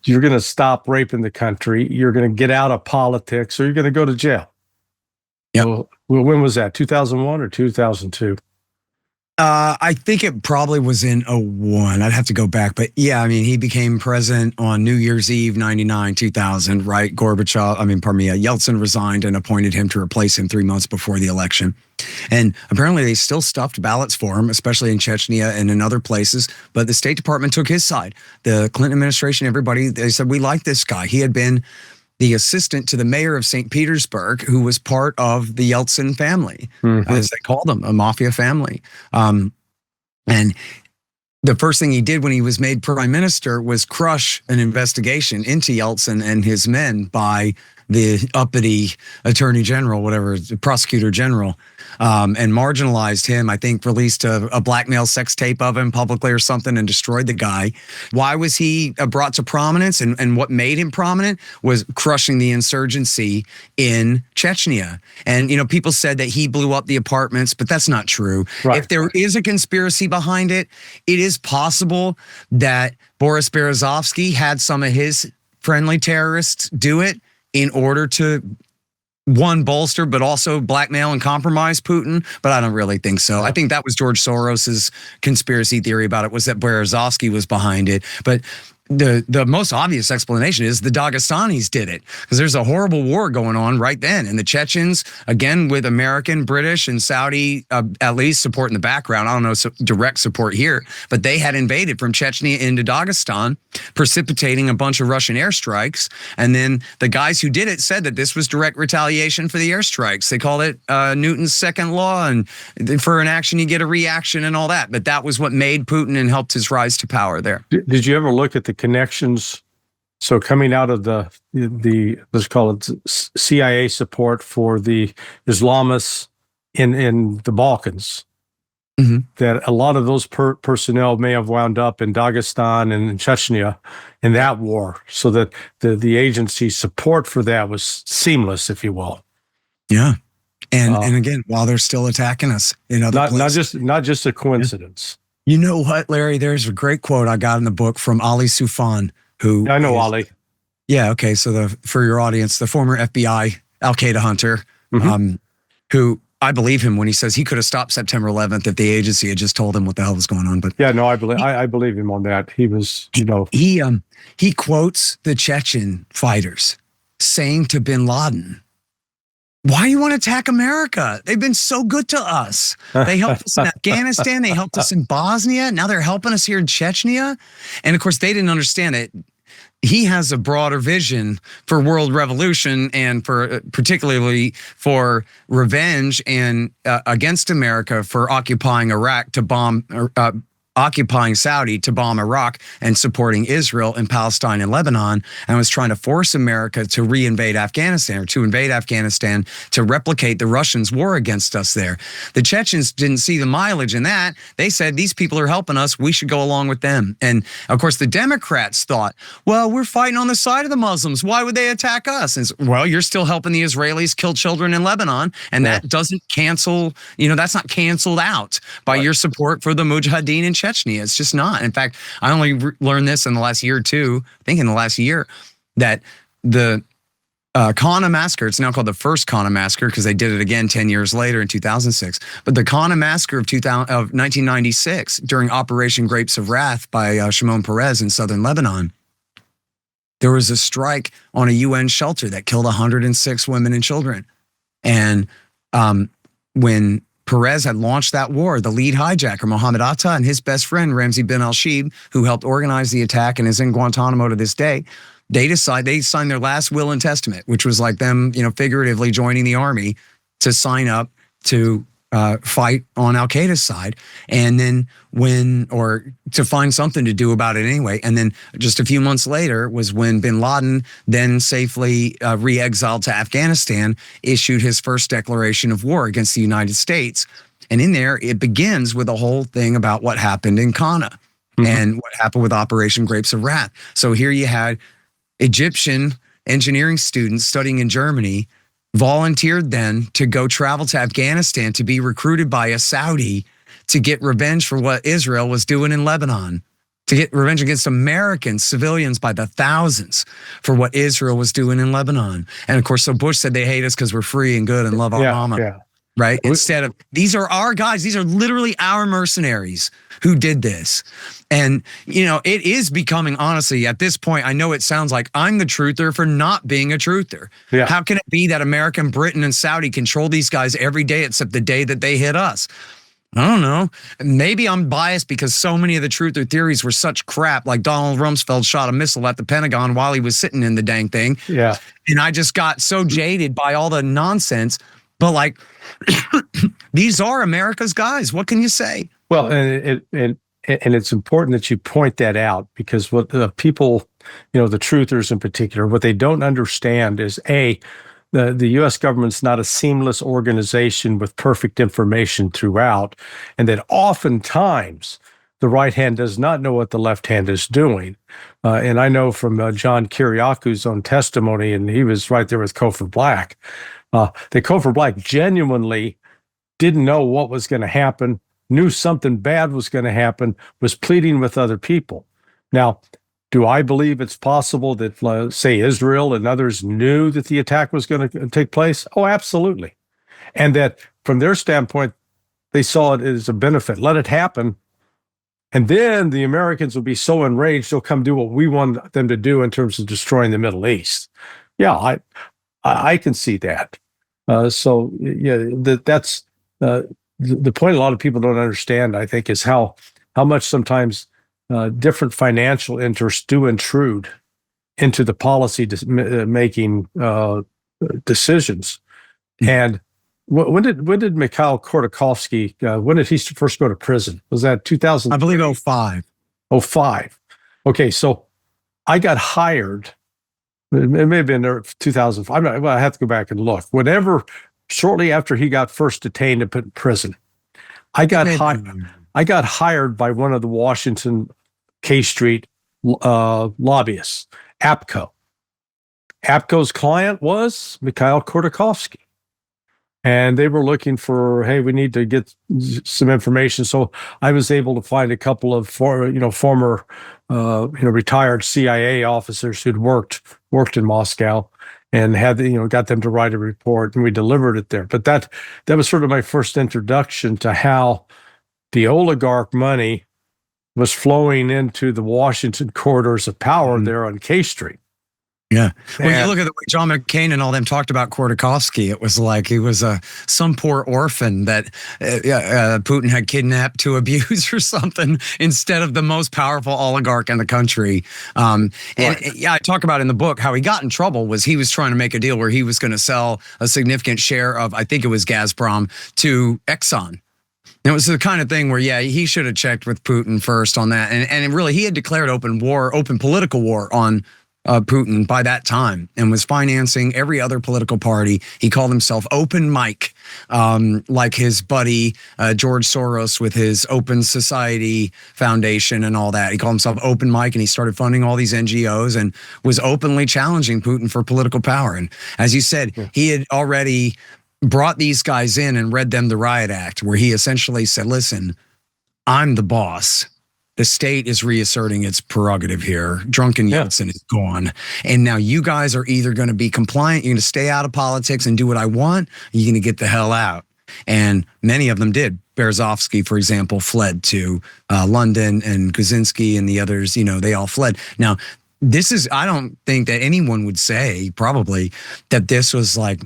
you're going to stop raping the country, you're going to get out of politics, or you're going to go to jail. Yep. Well, when was that, 2001 or 2002? I think it probably was in '01. I'd have to go back. But yeah, I mean, he became president on New Year's Eve, 99, 2000, right? Yeltsin resigned and appointed him to replace him 3 months before the election. And apparently they still stuffed ballots for him, especially in Chechnya and in other places. But the State Department took his side. The Clinton administration, everybody, they said, we like this guy. He had been the assistant to the mayor of St. Petersburg, who was part of the Yeltsin family, as they called them, a mafia family. And the first thing he did when he was made prime minister was crush an investigation into Yeltsin and his men by the uppity attorney general, whatever, the prosecutor general, and marginalized him. I think released a blackmail sex tape of him publicly or something and destroyed the guy. Why was he brought to prominence? And what made him prominent was crushing the insurgency in Chechnya. And, you know, people said that he blew up the apartments, but that's not true. Right. If there is a conspiracy behind it, it is possible that Boris Berezovsky had some of his friendly terrorists do it in order to, one, bolster, but also blackmail and compromise Putin. But I don't really think so. I think that was George Soros's conspiracy theory about it, was that Berezovsky was behind it. But the most obvious explanation is the Dagestanis did it, because there's a horrible war going on right then. And the Chechens, again, with American, British, and Saudi, at least support in the background. I don't know, direct support here, but they had invaded from Chechnya into Dagestan, precipitating a bunch of Russian airstrikes. And then the guys who did it said that this was direct retaliation for the airstrikes. They called it Newton's second law, and for an action, you get a reaction and all that. But that was what made Putin and helped his rise to power there. Did you ever look at the connections? So coming out of the let's call it CIA support for the Islamists in the Balkans, that a lot of those personnel may have wound up in Dagestan and in Chechnya in that war, so that the agency support for that was seamless, if you will. Yeah. And again, while they're still attacking us in other places. Not just a coincidence. You know what, Larry? There's a great quote I got in the book from Ali Soufan, who I know Ali. Yeah, okay. So for your audience, the former FBI Al-Qaeda hunter, who I believe him when he says he could have stopped September 11th if the agency had just told him what the hell was going on. But yeah, no, I believe him on that. He was, you know, he quotes the Chechen fighters saying to bin Laden, why do you want to attack America? They've been so good to us. They helped us in Afghanistan. They helped us in Bosnia. Now they're helping us here in Chechnya. And of course, they didn't understand it. He has a broader vision for world revolution and for particularly for revenge and against America for occupying Iraq to bomb occupying Saudi to bomb Iraq and supporting Israel and Palestine and Lebanon, and was trying to force America to reinvade Afghanistan, or to invade Afghanistan to replicate the Russians' war against us there. The Chechens didn't see the mileage in that. They said, these people are helping us, we should go along with them. And of course, the Democrats thought, well, we're fighting on the side of the Muslims. Why would they attack us? And well, you're still helping the Israelis kill children in Lebanon, and that doesn't cancel, that's not canceled out by your support for the Mujahideen in Chechnya. It's just not. In fact, I only learned this in the last year or two, I think in the last year, that the Kana massacre, it's now called the first Kana massacre because they did it again 10 years later in 2006. But the Kana massacre of 1996 during Operation Grapes of Wrath by Shimon Peres in southern Lebanon, there was a strike on a UN shelter that killed 106 women and children. And when Perez had launched that war, the lead hijacker, Mohammed Atta, and his best friend, Ramzi bin al-Shib, who helped organize the attack and is in Guantanamo to this day, they signed their last will and testament, which was like them, figuratively joining the army to sign up to fight on Al-Qaeda's side, and then to find something to do about it anyway. And then just a few months later was when bin Laden, then safely re-exiled to Afghanistan, issued his first declaration of war against the United States. And in there, it begins with a whole thing about what happened in Kana and what happened with Operation Grapes of Wrath. So here you had Egyptian engineering students studying in Germany volunteered then to go travel to Afghanistan to be recruited by a Saudi to get revenge for what Israel was doing in Lebanon, to get revenge against American civilians by the thousands for what Israel was doing in Lebanon. And of course, so Bush said they hate us because we're free and good and love our mama. Yeah. right? Instead of, these are our guys. These are literally our mercenaries who did this. And, it is becoming, honestly, at this point, I know it sounds like I'm the truther for not being a truther. Yeah. How can it be that America, Britain, and Saudi control these guys every day except the day that they hit us? I don't know. Maybe I'm biased because so many of the truther theories were such crap, like Donald Rumsfeld shot a missile at the Pentagon while he was sitting in the dang thing. Yeah. And I just got so jaded by all the nonsense. But like, these are America's guys. What can you say? Well, and it's important that you point that out, because what the people, the truthers in particular, what they don't understand is the U.S. government's not a seamless organization with perfect information throughout, and that oftentimes the right hand does not know what the left hand is doing. And I know from John Kiriaku's own testimony, and he was right there with Cofer Black, that Cofer Black genuinely didn't know what was going to happen, knew something bad was going to happen, was pleading with other people. Now, do I believe it's possible that, say, Israel and others knew that the attack was going to take place? Oh, absolutely. And that from their standpoint, they saw it as a benefit. Let it happen. And then the Americans will be so enraged, they'll come do what we want them to do in terms of destroying the Middle East. Yeah, I can see that. So yeah, that's the point a lot of people don't understand, I think, is how much sometimes different financial interests do intrude into the policy making decisions. And when did Mikhail Khodorkovsky, when did he first go to prison? Was that 2000? I believe 2005. 2005. Okay, so I got hired. It may have been 2005. I have to go back and look. Shortly after he got first detained and put in prison, I got hired by one of the Washington K Street lobbyists, APCO. APCO's client was Mikhail Khodorkovsky. And they were looking for, hey, we need to get some information. So I was able to find a couple of former retired CIA officers who'd worked in Moscow, and had got them to write a report, and we delivered it there. But that was sort of my first introduction to how the oligarch money was flowing into the Washington corridors of power there on K Street. Yeah. When you look at the way John McCain and all them talked about Khodorkovsky, it was like he was some poor orphan that Putin had kidnapped to abuse or something, instead of the most powerful oligarch in the country. I talk about in the book how he got in trouble was he was trying to make a deal where he was going to sell a significant share of, I think it was Gazprom, to Exxon. And it was the kind of thing where, he should have checked with Putin first on that. And really, he had declared open political war on Putin by that time, and was financing every other political party. He called himself Open Mike, like his buddy George Soros with his Open Society Foundation and all that. He called himself Open Mike, and he started funding all these NGOs and was openly challenging Putin for political power. And as you said, he had already brought these guys in and read them the Riot Act, where he essentially said, listen, I'm the boss. The state is reasserting its prerogative here. Drunken Yeltsin is gone. And now you guys are either going to be compliant, you're going to stay out of politics and do what I want, or you're going to get the hell out. And many of them did. Berezovsky, for example, fled to London, and Kuczynski and the others, they all fled. Now, I don't think that anyone would say probably that this was like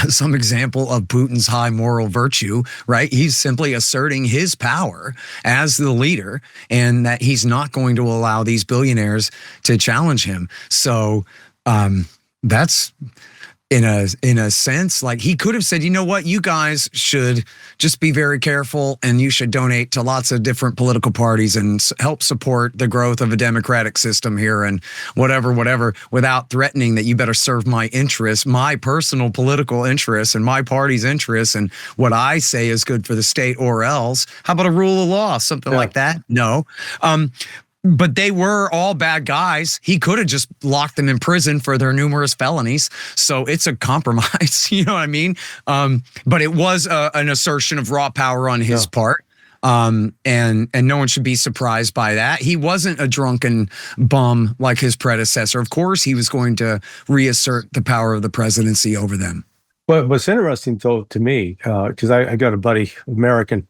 some example of Putin's high moral virtue, right? He's simply asserting his power as the leader, and that he's not going to allow these billionaires to challenge him. So that's in a sense, like, he could have said, you know what, you guys should just be very careful, and you should donate to lots of different political parties and help support the growth of a democratic system here and whatever, without threatening that you better serve my interests, my personal political interests and my party's interests, and what I say is good for the state, or else. How about a rule of law, something like that? No. But they were all bad guys. He could have just locked them in prison for their numerous felonies. So it's a compromise, you know what I mean? But it was an assertion of raw power on his part. And no one should be surprised by that. He wasn't a drunken bum like his predecessor. Of course, he was going to reassert the power of the presidency over them. But what's interesting, though, to me, because I got a buddy, American,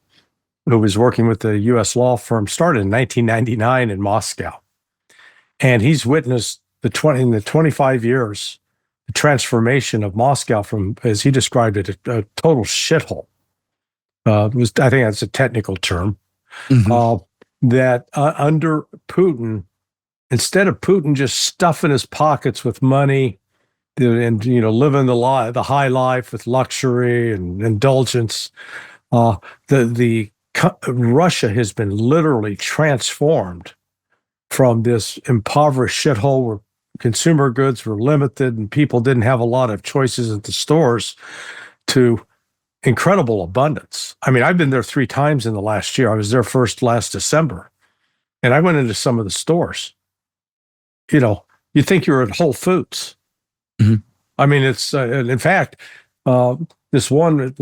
who was working with the U.S. law firm, started in 1999 in Moscow. And he's witnessed in the 25 years, the transformation of Moscow from, as he described it, a total shithole. I think that's a technical term. That under Putin, instead of Putin just stuffing his pockets with money and living the high life with luxury and indulgence, Russia has been literally transformed from this impoverished shithole where consumer goods were limited and people didn't have a lot of choices at the stores to incredible abundance. I mean, I've been there 3 times in the last year. I was there first last December, and I went into some of the stores. You think you're at Whole Foods. Mm-hmm. I mean, it's in fact, this one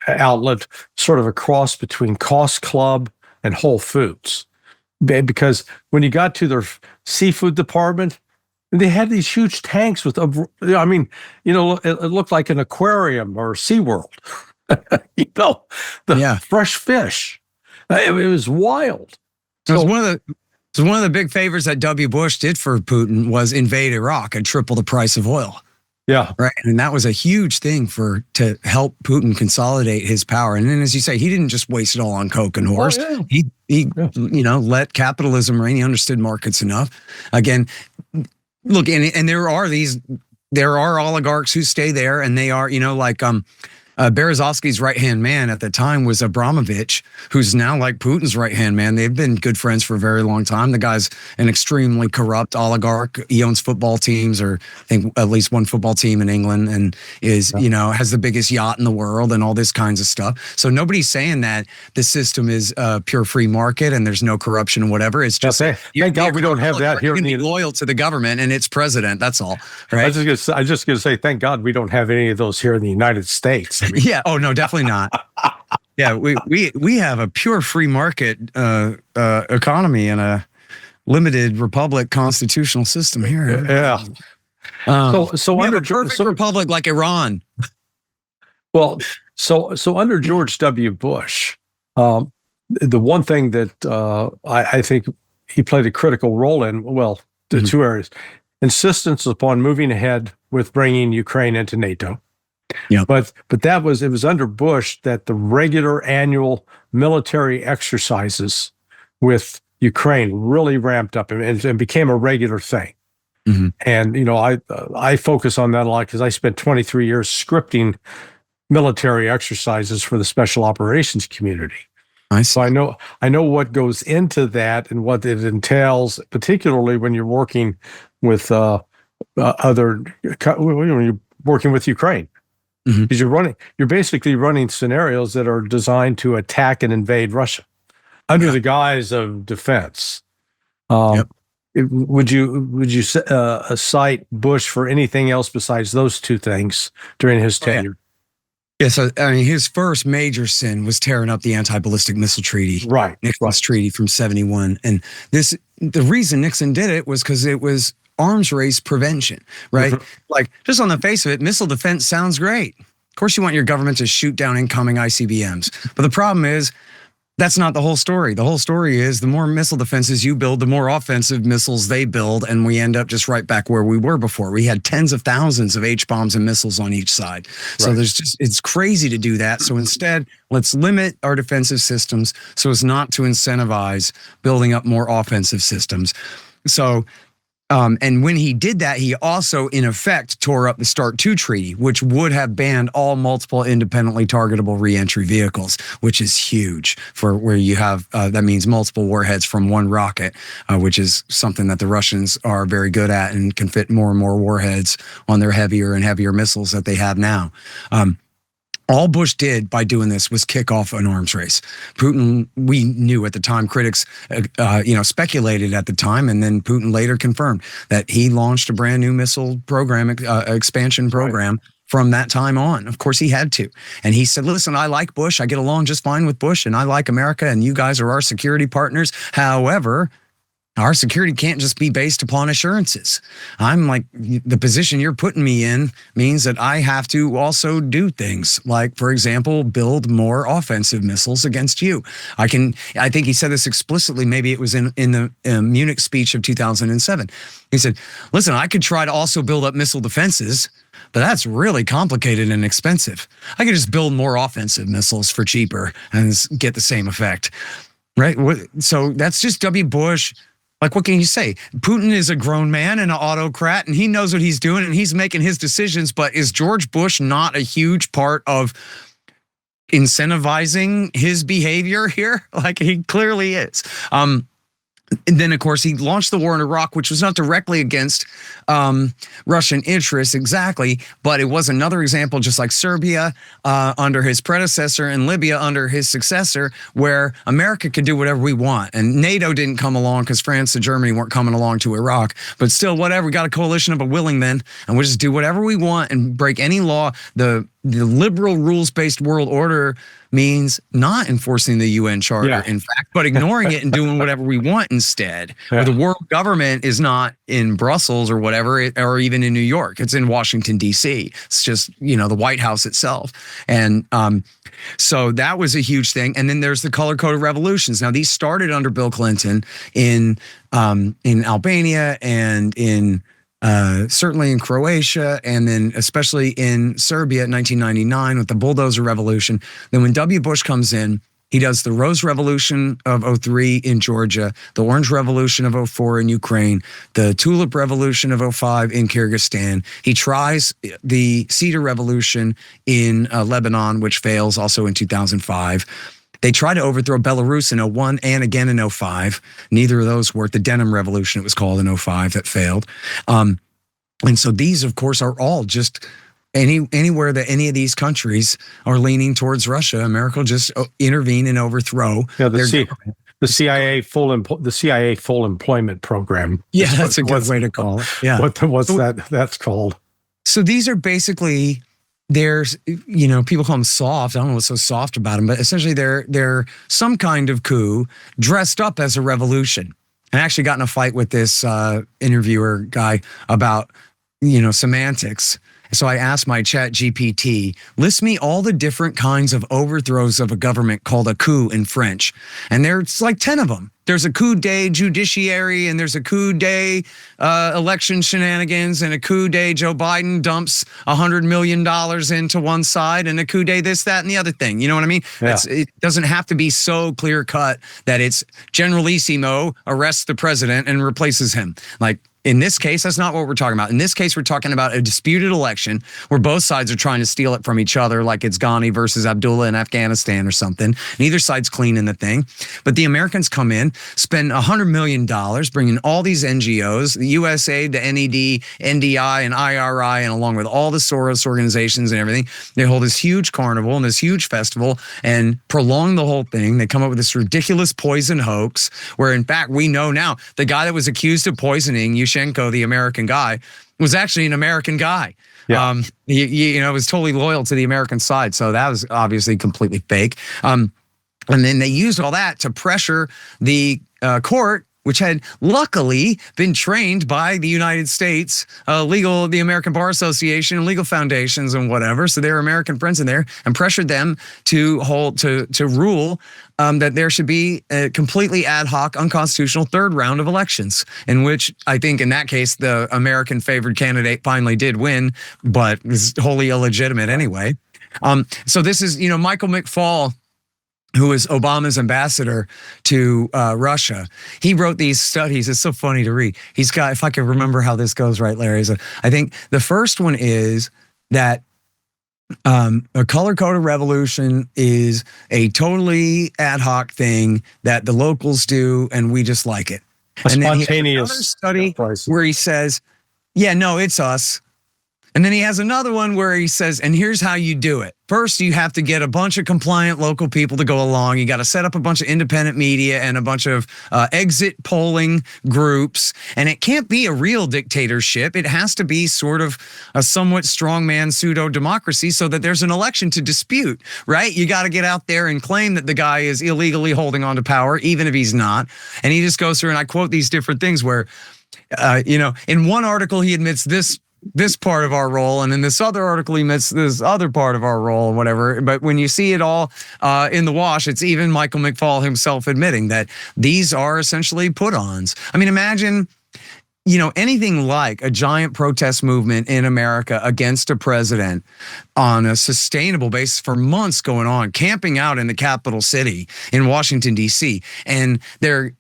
outlet, sort of a cross between Cost Club and Whole Foods, because when you got to their seafood department, they had these huge tanks with, it looked like an aquarium or SeaWorld. Fresh fish. It was wild. So one of the big favors that W. Bush did for Putin was invade Iraq and triple the price of oil. Yeah. Right. And that was a huge thing to help Putin consolidate his power. And then, as you say, he didn't just waste it all on coke and horse. Oh, yeah. He let capitalism reign. He understood markets enough. Again, look, and there are oligarchs who stay there, and they are, Berezovsky's right-hand man at the time was Abramovich, who's now like Putin's right-hand man. They've been good friends for a very long time. The guy's an extremely corrupt oligarch. He owns football teams, or I think at least one football team in England, and has the biggest yacht in the world and all this kinds of stuff. So nobody's saying that the system is pure free market and there's no corruption or whatever. It's just thank God we don't have that here. You can be loyal to the government and its president. That's all, right? I was just going to say, thank God we don't have any of those here in the United States. Yeah. Oh no, definitely not. Yeah, we have a pure free market economy and a limited republic constitutional system here. Yeah. So we under have a perfect republic like Iran. Well, so under George W. Bush, the one thing that I think he played a critical role in, the 2 areas: insistence upon moving ahead with bringing Ukraine into NATO. Yeah. But it was under Bush that the regular annual military exercises with Ukraine really ramped up and became a regular thing. Mm-hmm. And I focus on that a lot because I spent 23 years scripting military exercises for the special operations community. So I know what goes into that and what it entails, particularly when you're working with when you're working with Ukraine. Because you're basically running scenarios that are designed to attack and invade Russia under the guise of defense. Would you cite Bush for anything else besides those 2 things during his tenure? Yeah, so his first major sin was tearing up the anti-ballistic missile treaty, right? Nixon's treaty from '71, and the reason Nixon did it was because it was arms race prevention, right? Mm-hmm. Like, just on the face of it, missile defense sounds great. Of course, you want your government to shoot down incoming ICBMs. But the problem is, that's not the whole story. The whole story is the more missile defenses you build, the more offensive missiles they build, and we end up just right back where we were before. We had tens of thousands of H-bombs and missiles on each side. So it's crazy to do that. So instead, let's limit our defensive systems so as not to incentivize building up more offensive systems. So and when he did that, he also, in effect, tore up the START II treaty, which would have banned all multiple independently targetable reentry vehicles, which is huge for where you have, that means multiple warheads from one rocket, which is something that the Russians are very good at and can fit more and more warheads on their heavier and heavier missiles that they have now. All Bush did by doing this was kick off an arms race. Putin, we knew at the time, critics, speculated at the time, and then Putin later confirmed that he launched a brand new missile program, expansion program from that time on. Of course, he had to. And he said, listen, I like Bush. I get along just fine with Bush, and I like America, and you guys are our security partners. However, Our security can't just be based upon assurances. I'm like, the position you're putting me in means that I have to also do things like, for example, build more offensive missiles against you. I think he said this explicitly. Maybe it was in the Munich speech of 2007. He said, listen, I could try to also build up missile defenses, but that's really complicated and expensive. I could just build more offensive missiles for cheaper and get the same effect. Right. So that's just W. Bush. Like, what can you say? Putin is a grown man and an autocrat, and he knows what he's doing, and he's making his decisions. But is George Bush not a huge part of incentivizing his behavior here? Like, he clearly is. And then, of course, he launched the war in Iraq, which was not directly against Russian interests exactly, but it was another example, just like Serbia under his predecessor and Libya under his successor, where America could do whatever we want. And NATO didn't come along because France and Germany weren't coming along to Iraq. But still, whatever, we got a coalition of a willing men, and we'll just do whatever we want and break any law. The liberal rules-based world order means not enforcing the UN Charter, in fact, but ignoring it and doing whatever we want instead. Where the world government is not in Brussels or whatever, or even in New York. It's in Washington, D.C. It's just, the White House itself. And so that was a huge thing. And then there's the color-coded revolutions. Now, these started under Bill Clinton in Albania and in certainly in Croatia, and then especially in Serbia in 1999 with the bulldozer revolution. Then when W. Bush comes in, he does the Rose Revolution of 03 in Georgia, the Orange Revolution of 04 in Ukraine, the Tulip Revolution of 05 in Kyrgyzstan. He tries the Cedar Revolution in Lebanon, which fails also in 2005. They tried to overthrow Belarus in 01 and again in 05. Neither of those worked. The Denim Revolution, it was called, in 05, that failed. And so these, of course, are all just anywhere that any of these countries are leaning towards Russia, America will just intervene and overthrow their government. The CIA full employment program. Yeah, that's a good way to call it. Yeah. That's called? So these are basically... There's, people call them soft. I don't know what's so soft about them, but essentially they're some kind of coup dressed up as a revolution. And I actually got in a fight with this interviewer guy about, semantics. So I asked my chat GPT, list me all the different kinds of overthrows of a government called a coup in French. And there's like 10 of them. There's a coup de judiciary, and there's a coup de election shenanigans, and a coup de Joe Biden dumps $100 million into one side, and a coup de this, that, and the other thing. You know what I mean? Yeah. It doesn't have to be so clear cut that it's Generalissimo arrests the president and replaces him. Like, in this case, that's not what we're talking about. In this case, we're talking about a disputed election where both sides are trying to steal it from each other, like it's Ghani versus Abdullah in Afghanistan or something. Neither side's cleaning the thing. But the Americans come in, spend $100 million, bringing all these NGOs, the USAID, the NED, NDI, and IRI, and along with all the Soros organizations and everything. They hold this huge carnival and this huge festival and prolong the whole thing. They come up with this ridiculous poison hoax where, in fact, we know now the guy that was accused of poisoning Yushchenko, the American guy, was actually an American guy. Yeah. He was totally loyal to the American side. So that was obviously completely fake. And then they used all that to pressure the court, which had luckily been trained by the United States, the American Bar Association and legal foundations and whatever. So there were American friends in there, and pressured them to rule that there should be a completely ad hoc, unconstitutional third round of elections, in which I think in that case, the American favored candidate finally did win, but is wholly illegitimate anyway. So this is, Michael McFaul, who is Obama's ambassador to Russia. He wrote these studies. It's so funny to read. He's got, if I can remember how this goes right, Larry, I think the first one is that a color-coded revolution is a totally ad hoc thing that the locals do, and we just like it. And then he has another study where he says, yeah, no, it's us. And then he has another one where he says, and here's how you do it. First, you have to get a bunch of compliant local people to go along. You got to set up a bunch of independent media and a bunch of exit polling groups. And it can't be a real dictatorship. It has to be sort of a somewhat strongman pseudo-democracy so that there's an election to dispute, right? You got to get out there and claim that the guy is illegally holding on to power, even if he's not. And he just goes through, and I quote these different things where, in one article, he admits this part of our role, and in this other article he admits this other part of our role and whatever. But when you see it all in the wash, it's even Michael McFaul himself admitting that these are essentially put-ons. I mean, imagine, anything like a giant protest movement in America against a president on a sustainable basis for months going on, camping out in the capital city in Washington, D.C. And they're,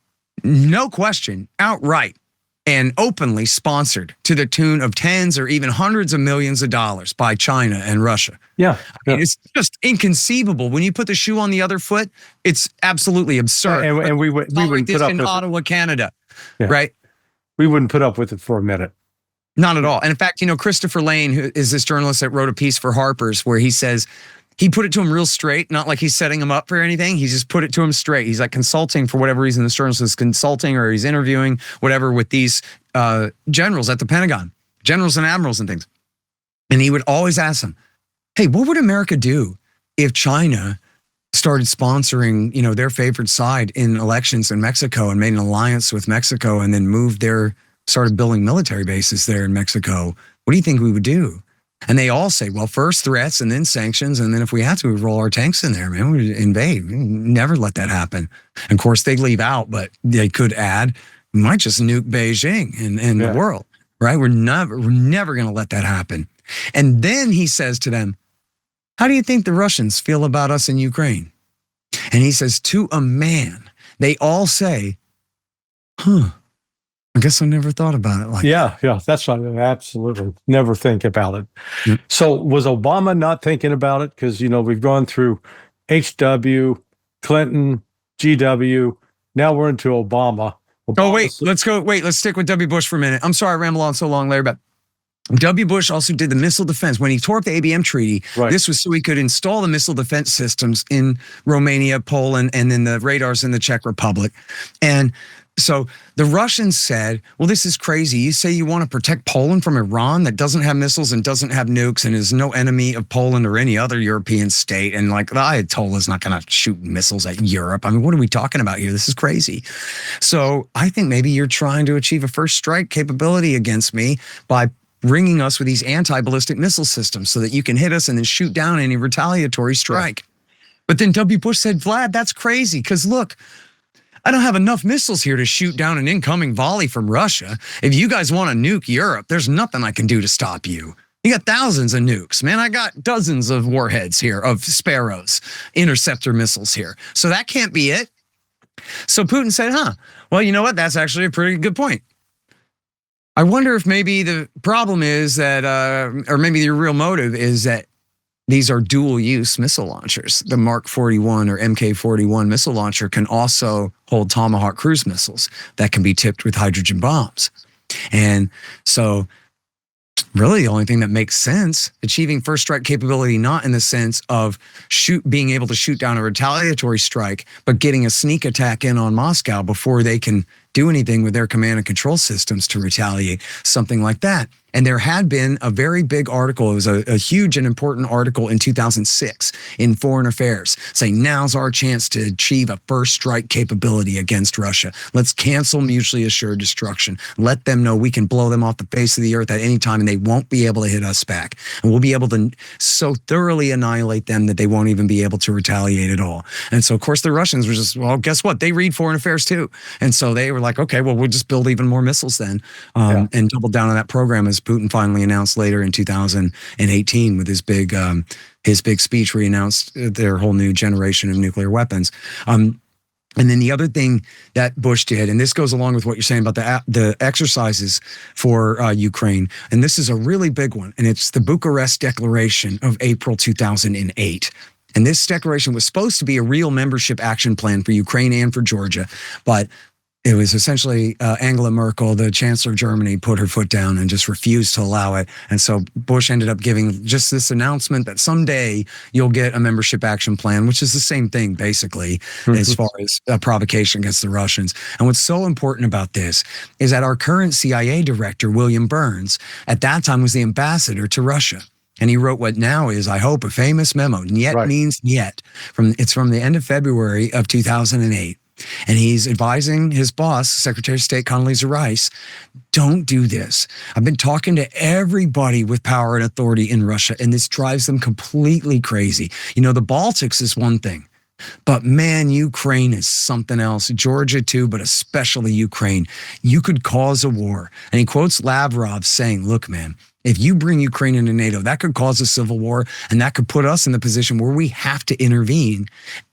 no question, outright and openly sponsored to the tune of tens or even hundreds of millions of dollars by China and Russia. Yeah. I mean, it's just inconceivable. When you put the shoe on the other foot, it's absolutely absurd. And we wouldn't put up in with Ottawa, Canada, Yeah. right? We wouldn't put up with it for a minute. Not at all. And in fact, Christopher Lane, who is this journalist that wrote a piece for Harper's where he says, he put it to him real straight, not like he's setting him up for anything. He just put it to him straight. He's like consulting for whatever reason. This journalist is consulting or he's interviewing whatever with these generals at the Pentagon, generals and admirals and things. And he would always ask them, hey, what would America do if China started sponsoring, their favorite side in elections in Mexico and made an alliance with Mexico and then started building military bases there in Mexico? What do you think we would do? And they all say, well, first threats and then sanctions. And then if we have to, we roll our tanks in there, man, we invade. We never let that happen. And of course, they leave out, but they could add, we might just nuke Beijing and the world, right? We're never going to let that happen. And then he says to them, how do you think the Russians feel about us in Ukraine? And he says, to a man, they all say, I guess I never thought about it like that. Yeah, that's right. Absolutely. Never think about it. Yep. So was Obama not thinking about it? Because, we've gone through HW, Clinton, GW. Now we're into Obama. Let's stick with W. Bush for a minute. I'm sorry I rambled on so long, Larry, but W. Bush also did the missile defense. When he tore up the ABM treaty, This was so he could install the missile defense systems in Romania, Poland, and then the radars in the Czech Republic. And so the Russians said, well, this is crazy. You say you want to protect Poland from Iran that doesn't have missiles and doesn't have nukes and is no enemy of Poland or any other European state. And the Ayatollah is not going to shoot missiles at Europe. I mean, what are we talking about here? This is crazy. So I think maybe you're trying to achieve a first strike capability against me by ringing us with these anti-ballistic missile systems so that you can hit us and then shoot down any retaliatory strike. But then W. Bush said, Vlad, that's crazy. Because look, I don't have enough missiles here to shoot down an incoming volley from Russia. If you guys want to nuke Europe, there's nothing I can do to stop you. You got thousands of nukes, man. I got dozens of warheads here, of Sparrows, interceptor missiles here. So that can't be it. So Putin said, well, you know what? That's actually a pretty good point. I wonder if maybe the problem is that, or maybe the real motive is that these are dual-use missile launchers. The Mark 41 or MK-41 missile launcher can also hold Tomahawk cruise missiles that can be tipped with hydrogen bombs. And so really the only thing that makes sense, achieving first strike capability, not in the sense of being able to shoot down a retaliatory strike, but getting a sneak attack in on Moscow before they can do anything with their command and control systems to retaliate, something like that. And there had been a very big article. It was a huge and important article in 2006 in Foreign Affairs saying, now's our chance to achieve a first strike capability against Russia. Let's cancel mutually assured destruction. Let them know we can blow them off the face of the earth at any time and they won't be able to hit us back. And we'll be able to so thoroughly annihilate them that they won't even be able to retaliate at all. And so, of course, the Russians were just, well, guess what? They read Foreign Affairs too. And so they were like, okay, well, we'll just build even more missiles then and double down on that program, as Putin finally announced later in 2018 with his big speech where he announced their whole new generation of nuclear weapons. And then the other thing that Bush did, and this goes along with what you're saying about the exercises for Ukraine, and this is a really big one, and it's the Bucharest Declaration of April 2008. And this declaration was supposed to be a real membership action plan for Ukraine and for Georgia, but It was essentially Angela Merkel, the Chancellor of Germany, put her foot down and just refused to allow it. And so Bush ended up giving just this announcement that someday you'll get a membership action plan, which is the same thing, basically, as far as a provocation against the Russians. And what's so important about this is that our current CIA director, William Burns, at that time was the ambassador to Russia. And he wrote what now is, I hope, a famous memo. Niet means niet. It's from the end of February of 2008. And he's advising his boss, Secretary of State Condoleezza Rice, don't do this. I've been talking to everybody with power and authority in Russia, and this drives them completely crazy. You know, the Baltics is one thing, but man, Ukraine is something else. Georgia too, but especially Ukraine. You could cause a war. And he quotes Lavrov saying, look, man, if you bring Ukraine into NATO, that could cause a civil war, and that could put us in the position where we have to intervene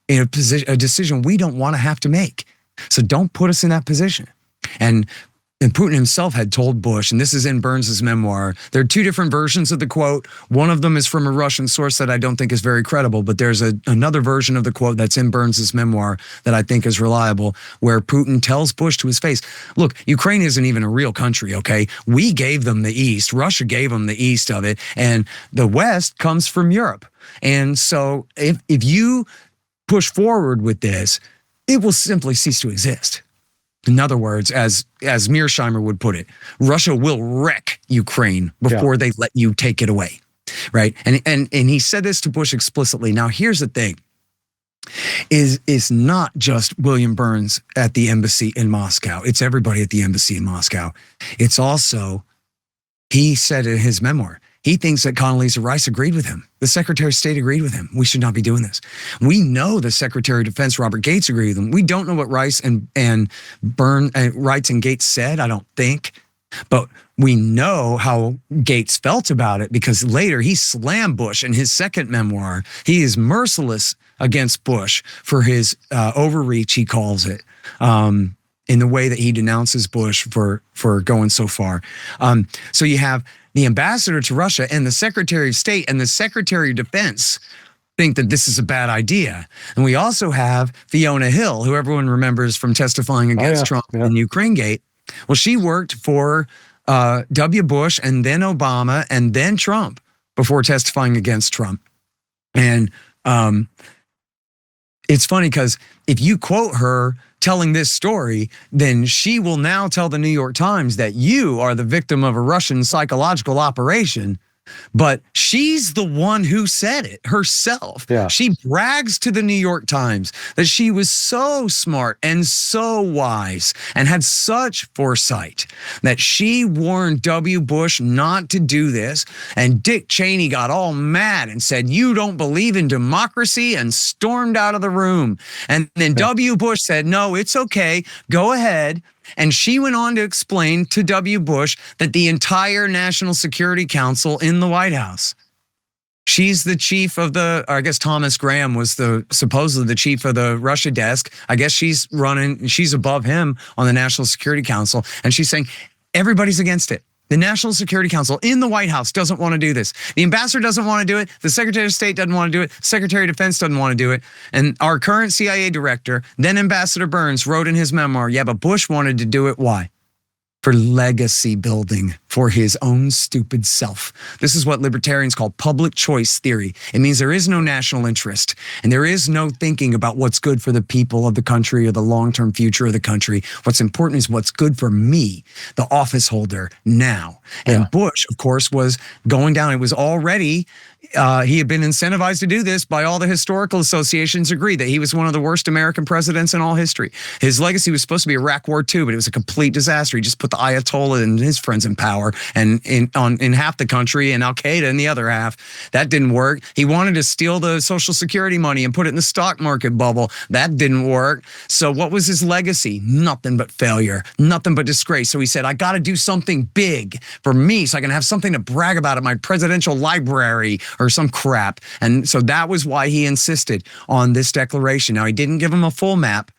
in a decision we don't want to have to make. So don't put us in that position. And Putin himself had told Bush, and this is in Burns's memoir, there are two different versions of the quote. One of them is from a Russian source that I don't think is very credible, but there's another version of the quote that's in Burns's memoir that I think is reliable, where Putin tells Bush to his face, look, Ukraine isn't even a real country, okay? We gave them the East. Russia gave them the East of it, and the West comes from Europe. And so if you push forward with this, it will simply cease to exist. In other words, as Mearsheimer would put it, Russia will wreck Ukraine before they let you take it away, right? And he said this to Bush explicitly. Now, here's the thing: is not just William Burns at the embassy in Moscow. It's everybody at the embassy in Moscow. It's also, he said in his memoir, he thinks that Condoleezza Rice agreed with him. The Secretary of State agreed with him. We should not be doing this. We know the Secretary of Defense, Robert Gates, agreed with him. We don't know what Rice and Gates said, I don't think. But we know how Gates felt about it, because later he slammed Bush in his second memoir. He is merciless against Bush for his overreach, he calls it, in the way that he denounces Bush for going so far. So you have the ambassador to Russia and the Secretary of State and the Secretary of Defense think that this is a bad idea. And we also have Fiona Hill, who everyone remembers from testifying against Trump in Ukraine Gate. Well, she worked for W. Bush and then Obama and then Trump before testifying against Trump. And it's funny because if you quote her telling this story, then she will now tell the New York Times that you are the victim of a Russian psychological operation. But she's the one who said it herself. Yeah. She brags to the New York Times that she was so smart and so wise and had such foresight that she warned W. Bush not to do this. And Dick Cheney got all mad and said, you don't believe in democracy, and stormed out of the room. And then W. Bush said, no, it's okay. Go ahead. And she went on to explain to W. Bush that the entire National Security Council in the White House, she's the chief of or I guess Thomas Graham was supposedly the chief of the Russia desk. I guess she's above him on the National Security Council. And she's saying everybody's against it. The National Security Council in the White House doesn't want to do this. The ambassador doesn't want to do it. The Secretary of State doesn't want to do it. Secretary of Defense doesn't want to do it. And our current CIA director, then Ambassador Burns, wrote in his memoir, yeah, but Bush wanted to do it. Why? For legacy building for his own stupid self. This is what libertarians call public choice theory. It means there is no national interest and there is no thinking about what's good for the people of the country or the long-term future of the country. What's important is what's good for me, the office holder, now. And Bush, of course, was going down. It was already, he had been incentivized to do this by all the historical associations agree that he was one of the worst American presidents in all history. His legacy was supposed to be Iraq War II, but it was a complete disaster. He just put the Ayatollah and his friends in power and in half the country and Al-Qaeda in the other half. That didn't work. He wanted to steal the Social Security money and put it in the stock market bubble. That didn't work. So what was his legacy? Nothing but failure, nothing but disgrace. So he said, I got to do something big for me so I can have something to brag about at my presidential library or some crap. And so that was why he insisted on this declaration. Now, he didn't give him a full map,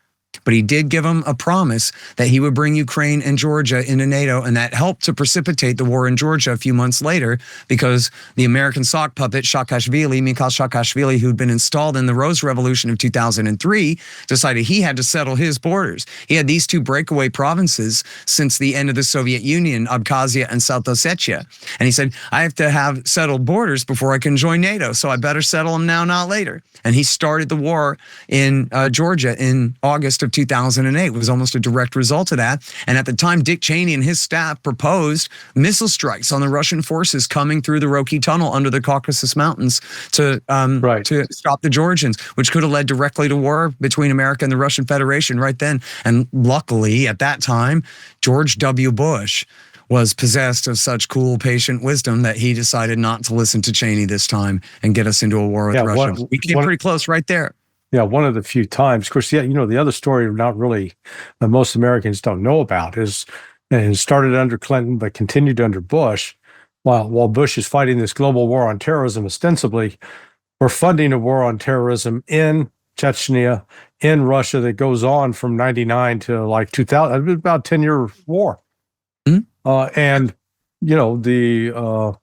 But he did give them a promise that he would bring Ukraine and Georgia into NATO, and that helped to precipitate the war in Georgia a few months later, because the American sock puppet Mikhail Saakashvili, who'd been installed in the Rose Revolution of 2003, decided he had to settle his borders. He had these two breakaway provinces since the end of the Soviet Union, Abkhazia and South Ossetia. And he said, I have to have settled borders before I can join NATO, so I better settle them now, not later. And he started the war in Georgia in August of 2008. It was almost a direct result of that. And at the time, Dick Cheney and his staff proposed missile strikes on the Russian forces coming through the Rocky Tunnel under the Caucasus Mountains to stop the Georgians, which could have led directly to war between America and the Russian Federation right then. And luckily, at that time, George W. Bush was possessed of such cool, patient wisdom that he decided not to listen to Cheney this time and get us into a war with Russia. We came pretty close right there. Yeah, one of the few times. Of course, the other story not really that most Americans don't know about is, and it started under Clinton but continued under Bush. While Bush is fighting this global war on terrorism, ostensibly, we're funding a war on terrorism in Chechnya, in Russia, that goes on from 99 to like 2000, about a 10-year war. And their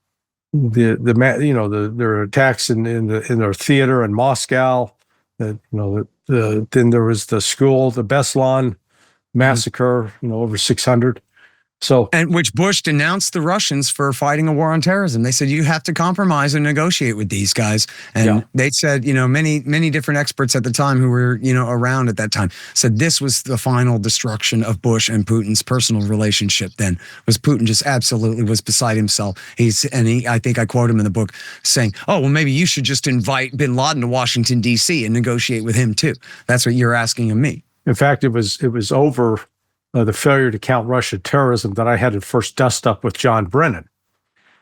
attacks in their theater in Moscow. Then there was the school, the Beslan massacre. Over 600. So, and which Bush denounced the Russians for fighting a war on terrorism. They said, you have to compromise and negotiate with these guys. And they said, many different experts at the time who were, around at that time said this was the final destruction of Bush and Putin's personal relationship. Then was Putin just absolutely was beside himself. I think I quote him in the book saying, oh, well, maybe you should just invite bin Laden to Washington, D.C. and negotiate with him too. That's what you're asking of me. In fact, it was over the failure to count Russia terrorism that I had to first dust up with John Brennan.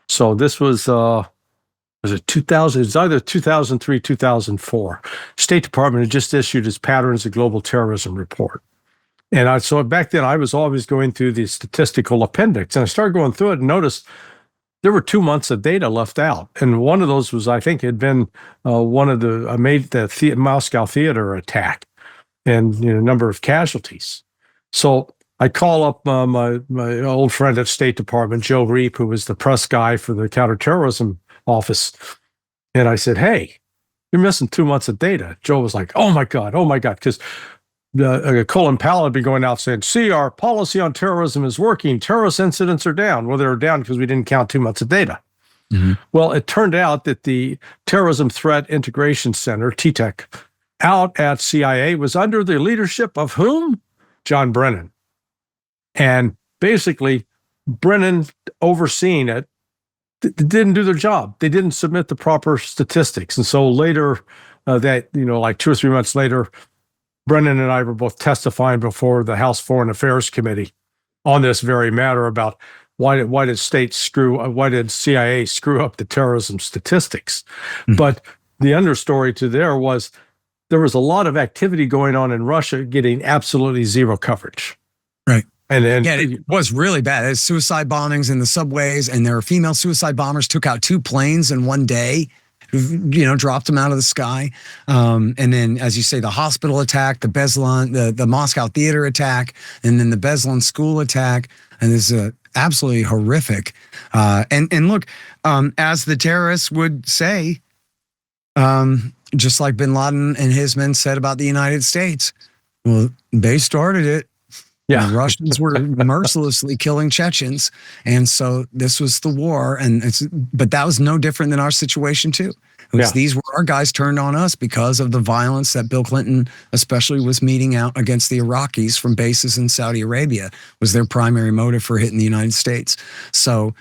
So this was it 2000? It was either 2003, 2004. State Department had just issued its Patterns of Global Terrorism report. And so back then I was always going through the statistical appendix, and I started going through it and noticed there were 2 months of data left out. And one of those was, I think, had been one of the Moscow theater attack and a number of casualties. So I call up my old friend at State Department, Joe Reep, who was the press guy for the counterterrorism office. And I said, hey, you're missing 2 months of data. Joe was like, oh my God. Because Colin Powell had been going out saying, see, our policy on terrorism is working. Terrorist incidents are down. Well, they were down because we didn't count 2 months of data. Mm-hmm. Well, it turned out that the Terrorism Threat Integration Center, TTEC, out at CIA was under the leadership of whom? John Brennan. And basically, Brennan overseeing it didn't do their job. They didn't submit the proper statistics. And so later, like 2 or 3 months later, Brennan and I were both testifying before the House Foreign Affairs Committee on this very matter about why did CIA screw up the terrorism statistics? Mm-hmm. But the understory to there was a lot of activity going on in Russia getting absolutely zero coverage. Right. And it was really bad. There's suicide bombings in the subways, and there were female suicide bombers took out 2 planes in one day, dropped them out of the sky. And then, as you say, the hospital attack, the Beslan, the Moscow theater attack, and then the Beslan school attack. And this is absolutely horrific. And look, as the terrorists would say, just like bin Laden and his men said about the United States, well, they started it. Yeah, the Russians were mercilessly killing Chechens, and so this was the war. But that was no different than our situation too. These were our guys turned on us because of the violence that Bill Clinton, especially, was meting out against the Iraqis from bases in Saudi Arabia. Was their primary motive for hitting the United States. So,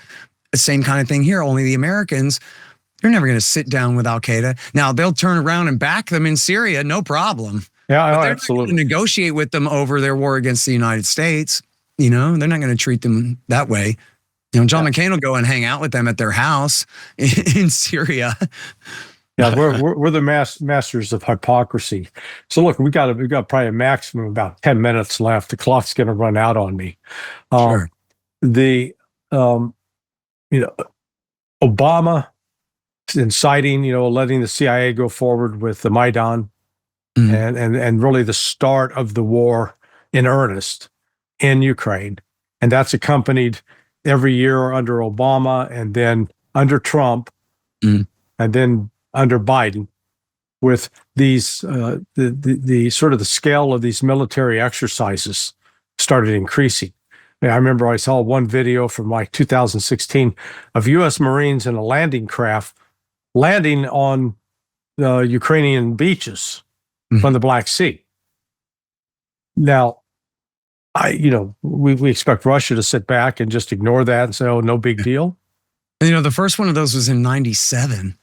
the same kind of thing here. Only the Americans. They're never going to sit down with Al Qaeda. Now they'll turn around and back them in Syria, no problem. Yeah, they're absolutely. Not going to negotiate with them over their war against the United States. They're not going to treat them that way. John McCain will go and hang out with them at their house in Syria. Yeah, we're the masters of hypocrisy. So look, we got probably a maximum of about 10 minutes left. The clock's going to run out on me. Sure. Obama inciting, letting the CIA go forward with the Maidan and really the start of the war in earnest in Ukraine. And that's accompanied every year under Obama and then under Trump and then under Biden with these the sort of the scale of these military exercises started increasing. I remember I saw one video from like 2016 of U.S. Marines in a landing craft landing on the Ukrainian beaches from the Black Sea. Now, we expect Russia to sit back and just ignore that and say, oh, no big deal. The first one of those was in 97.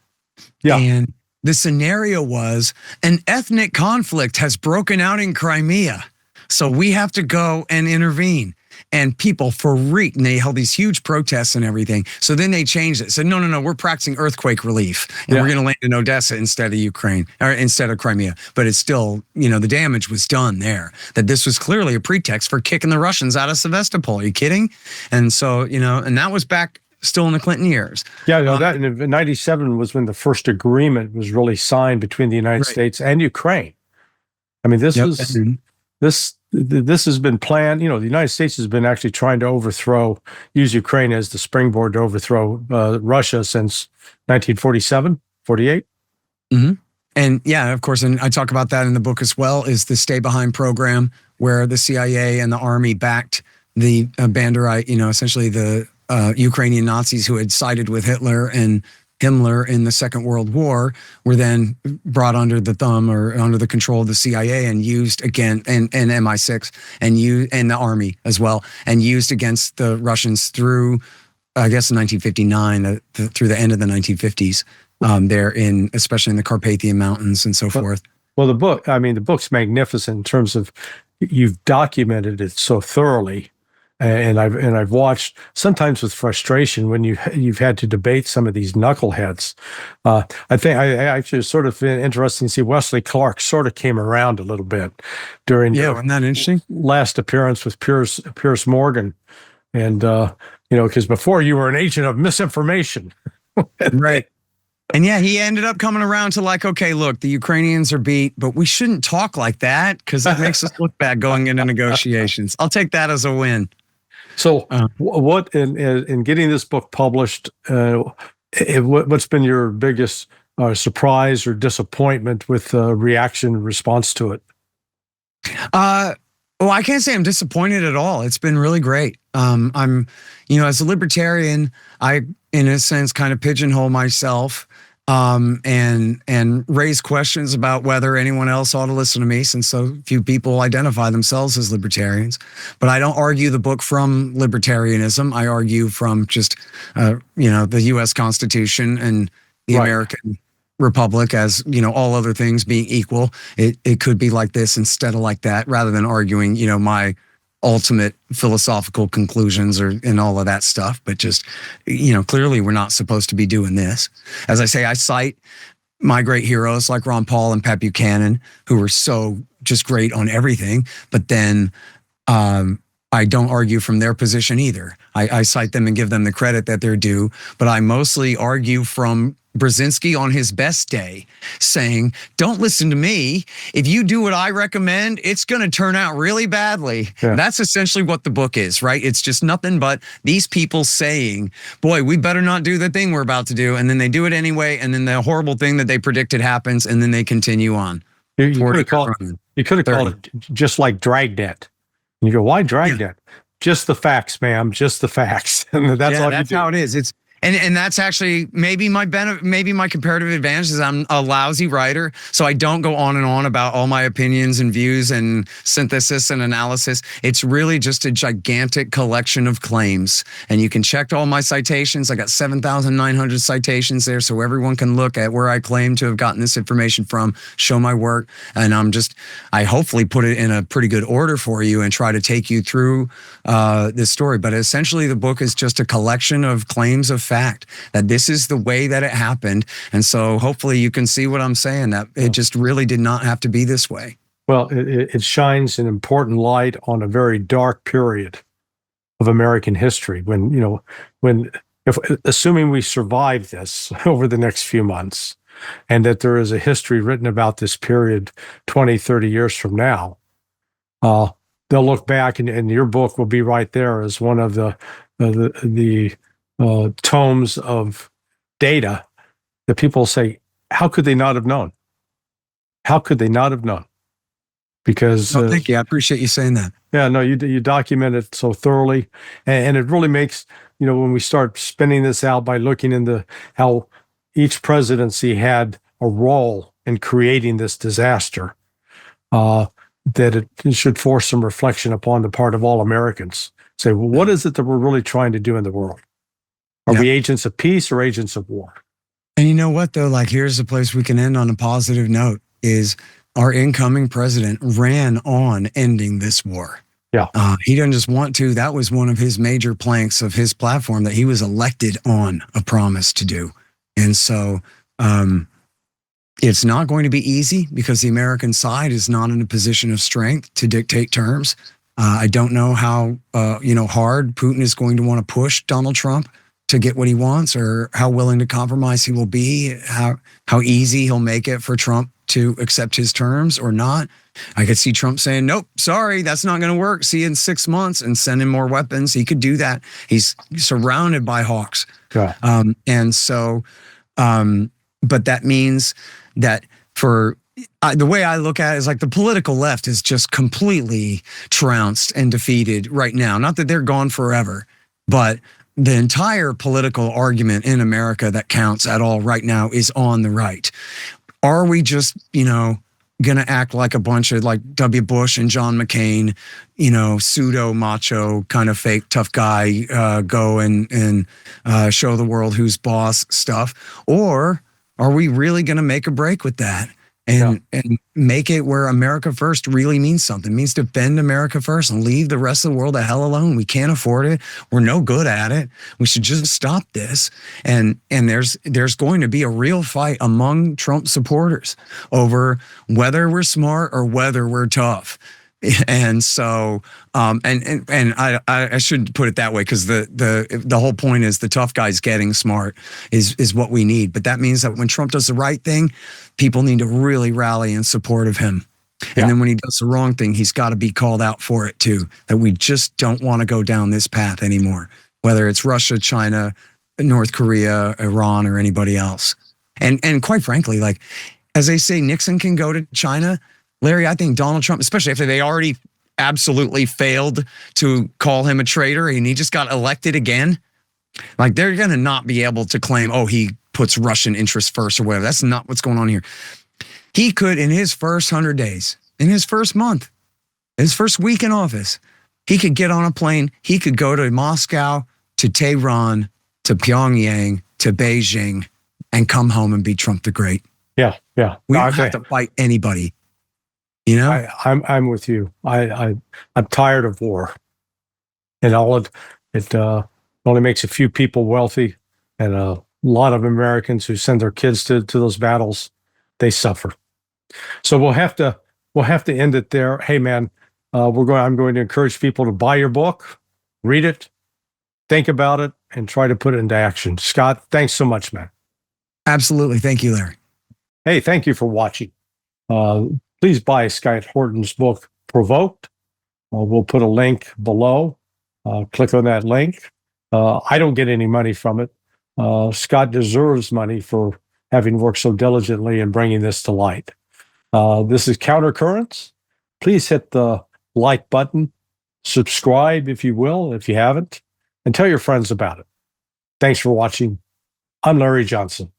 Yeah. And the scenario was an ethnic conflict has broken out in Crimea. So we have to go and intervene. And people freaked, and they held these huge protests and everything. So then they changed it. Said, no, we're practicing earthquake relief. And we're going to land in Odessa instead of Ukraine, or instead of Crimea. But it's still, the damage was done there. That this was clearly a pretext for kicking the Russians out of Sevastopol. Are you kidding? And so, and that was back still in the Clinton years. Yeah, that in 97 was when the first agreement was really signed between the United States and Ukraine. I mean, this has been planned. The United States has been actually trying to use Ukraine as the springboard to overthrow Russia since 1947, 48. And yeah, of course, and I talk about that in the book as well, is the Stay Behind program, where the CIA and the army backed the Banderite, essentially the Ukrainian Nazis who had sided with Hitler and Himmler in the Second World War, were then brought under the thumb or under the control of the CIA and used again, and MI6 and the army as well, and used against the Russians through, I guess, 1959 through the end of the 1950s. Especially in the Carpathian Mountains and so forth. Well, the book's magnificent in terms of you've documented it so thoroughly. And I've watched, sometimes with frustration, when you've had to debate some of these knuckleheads. I think I actually sort of interesting to see Wesley Clark sort of came around a little bit during wasn't that interesting? Last appearance with Pierce Morgan, and because before you were an agent of misinformation, right? And yeah, he ended up coming around to like, okay, look, the Ukrainians are beat, but we shouldn't talk like that because it makes us look bad going into negotiations. I'll take that as a win. So what in getting this book published, what's been your biggest surprise or disappointment with reaction and response to it? Well, I can't say I'm disappointed at all. It's been really great. I'm, as a libertarian, I, in a sense, kind of pigeonhole myself and raise questions about whether anyone else ought to listen to me, since so few people identify themselves as libertarians. But I don't argue the book from libertarianism. I argue from just, the U.S. Constitution and the American Republic as, all other things being equal. It could be like this instead of like that, rather than arguing, my ultimate philosophical conclusions and all of that stuff. But just, clearly we're not supposed to be doing this. As I say, I cite my great heroes like Ron Paul and Pat Buchanan, who were so just great on everything. But then I don't argue from their position either. I cite them and give them the credit that they're due. But I mostly argue from Brzezinski on his best day, saying, don't listen to me. If you do what I recommend, it's going to turn out really badly. Yeah. That's essentially what the book is, right? It's just nothing but these people saying, boy, we better not do the thing we're about to do. And then they do it anyway. And then the horrible thing that they predicted happens. And then they continue on. You could have called it just like Dragnet. And you go, why Dragnet? Just the facts, ma'am. Just the facts. And that's all you do. That's how it is. And that's actually maybe my comparative advantage is I'm a lousy writer, so I don't go on and on about all my opinions and views and synthesis and analysis. It's really just a gigantic collection of claims, and you can check all my citations. I got 7,900 citations there, so everyone can look at where I claim to have gotten this information from, show my work, and I hopefully put it in a pretty good order for you and try to take you through this story. But essentially, the book is just a collection of claims of fact that this is the way that it happened. And so hopefully you can see what I'm saying, that it just really did not have to be this way. Well, it shines an important light on a very dark period of American history when assuming we survive this over the next few months, and that there is a history written about this period 20, 30 years from now, they'll look back, and your book will be right there as one of the tomes of data that people say, how could they not have known? How could they not have known? Because thank you. I appreciate you saying that. Yeah, no, you document it so thoroughly, and it really makes, when we start spinning this out by looking into how each presidency had a role in creating this disaster, that it should force some reflection upon the part of all Americans. Say, well, what is it that we're really trying to do in the world? Are we agents of peace or agents of war? And you know what, though? Like, here's the place we can end on a positive note, is our incoming president ran on ending this war. Yeah. He doesn't just want to. That was one of his major planks of his platform that he was elected on a promise to do. And so it's not going to be easy because the American side is not in a position of strength to dictate terms. I don't know how hard Putin is going to want to push Donald Trump to get what he wants, or how willing to compromise he will be, how easy he'll make it for Trump to accept his terms or not. I could see Trump saying, nope, sorry, that's not going to work. See you in 6 months, and send him more weapons. He could do that. He's surrounded by hawks. Yeah. But that means that the way I look at it is like the political left is just completely trounced and defeated right now. Not that they're gone forever, but the entire political argument in America that counts at all right now is on the right. Are we just, going to act like a bunch of like W. Bush and John McCain, pseudo macho kind of fake tough guy, go and show the world who's boss stuff? Or are we really going to make a break with that and make it where America first really means something? It means defend America first and leave the rest of the world the hell alone. We can't afford it. We're no good at it. We should just stop this. And there's going to be a real fight among Trump supporters over whether we're smart or whether we're tough. And so, I shouldn't put it that way, because the whole point is the tough guys getting smart is what we need. But that means that when Trump does the right thing, people need to really rally in support of him. And then when he does the wrong thing, he's got to be called out for it too. That we just don't want to go down this path anymore, whether it's Russia, China, North Korea, Iran, or anybody else. And quite frankly, like, as they say, Nixon can go to China. Larry, I think Donald Trump, especially after they already absolutely failed to call him a traitor and he just got elected again, like, they're going to not be able to claim, oh, he puts Russian interests first or whatever. That's not what's going on here. He could, in his first 100 days, in his first month, his first week in office, he could get on a plane. He could go to Moscow, to Tehran, to Pyongyang, to Beijing, and come home and be Trump the Great. Yeah. We don't have to fight anybody. I'm with you. I'm tired of war, and it only makes a few people wealthy, and a lot of Americans who send their kids to those battles, they suffer. So we'll have to end it there. Hey man, I'm going to encourage people to buy your book, read it, think about it, and try to put it into action. Scott, thanks so much, man. Absolutely. Thank you, Larry. Hey, thank you for watching. Please buy Scott Horton's book, Provoked. We'll put a link below. Click on that link. I don't get any money from it. Scott deserves money for having worked so diligently in bringing this to light. This is Countercurrents. Please hit the like button, subscribe if you will, if you haven't, and tell your friends about it. Thanks for watching. I'm Larry Johnson.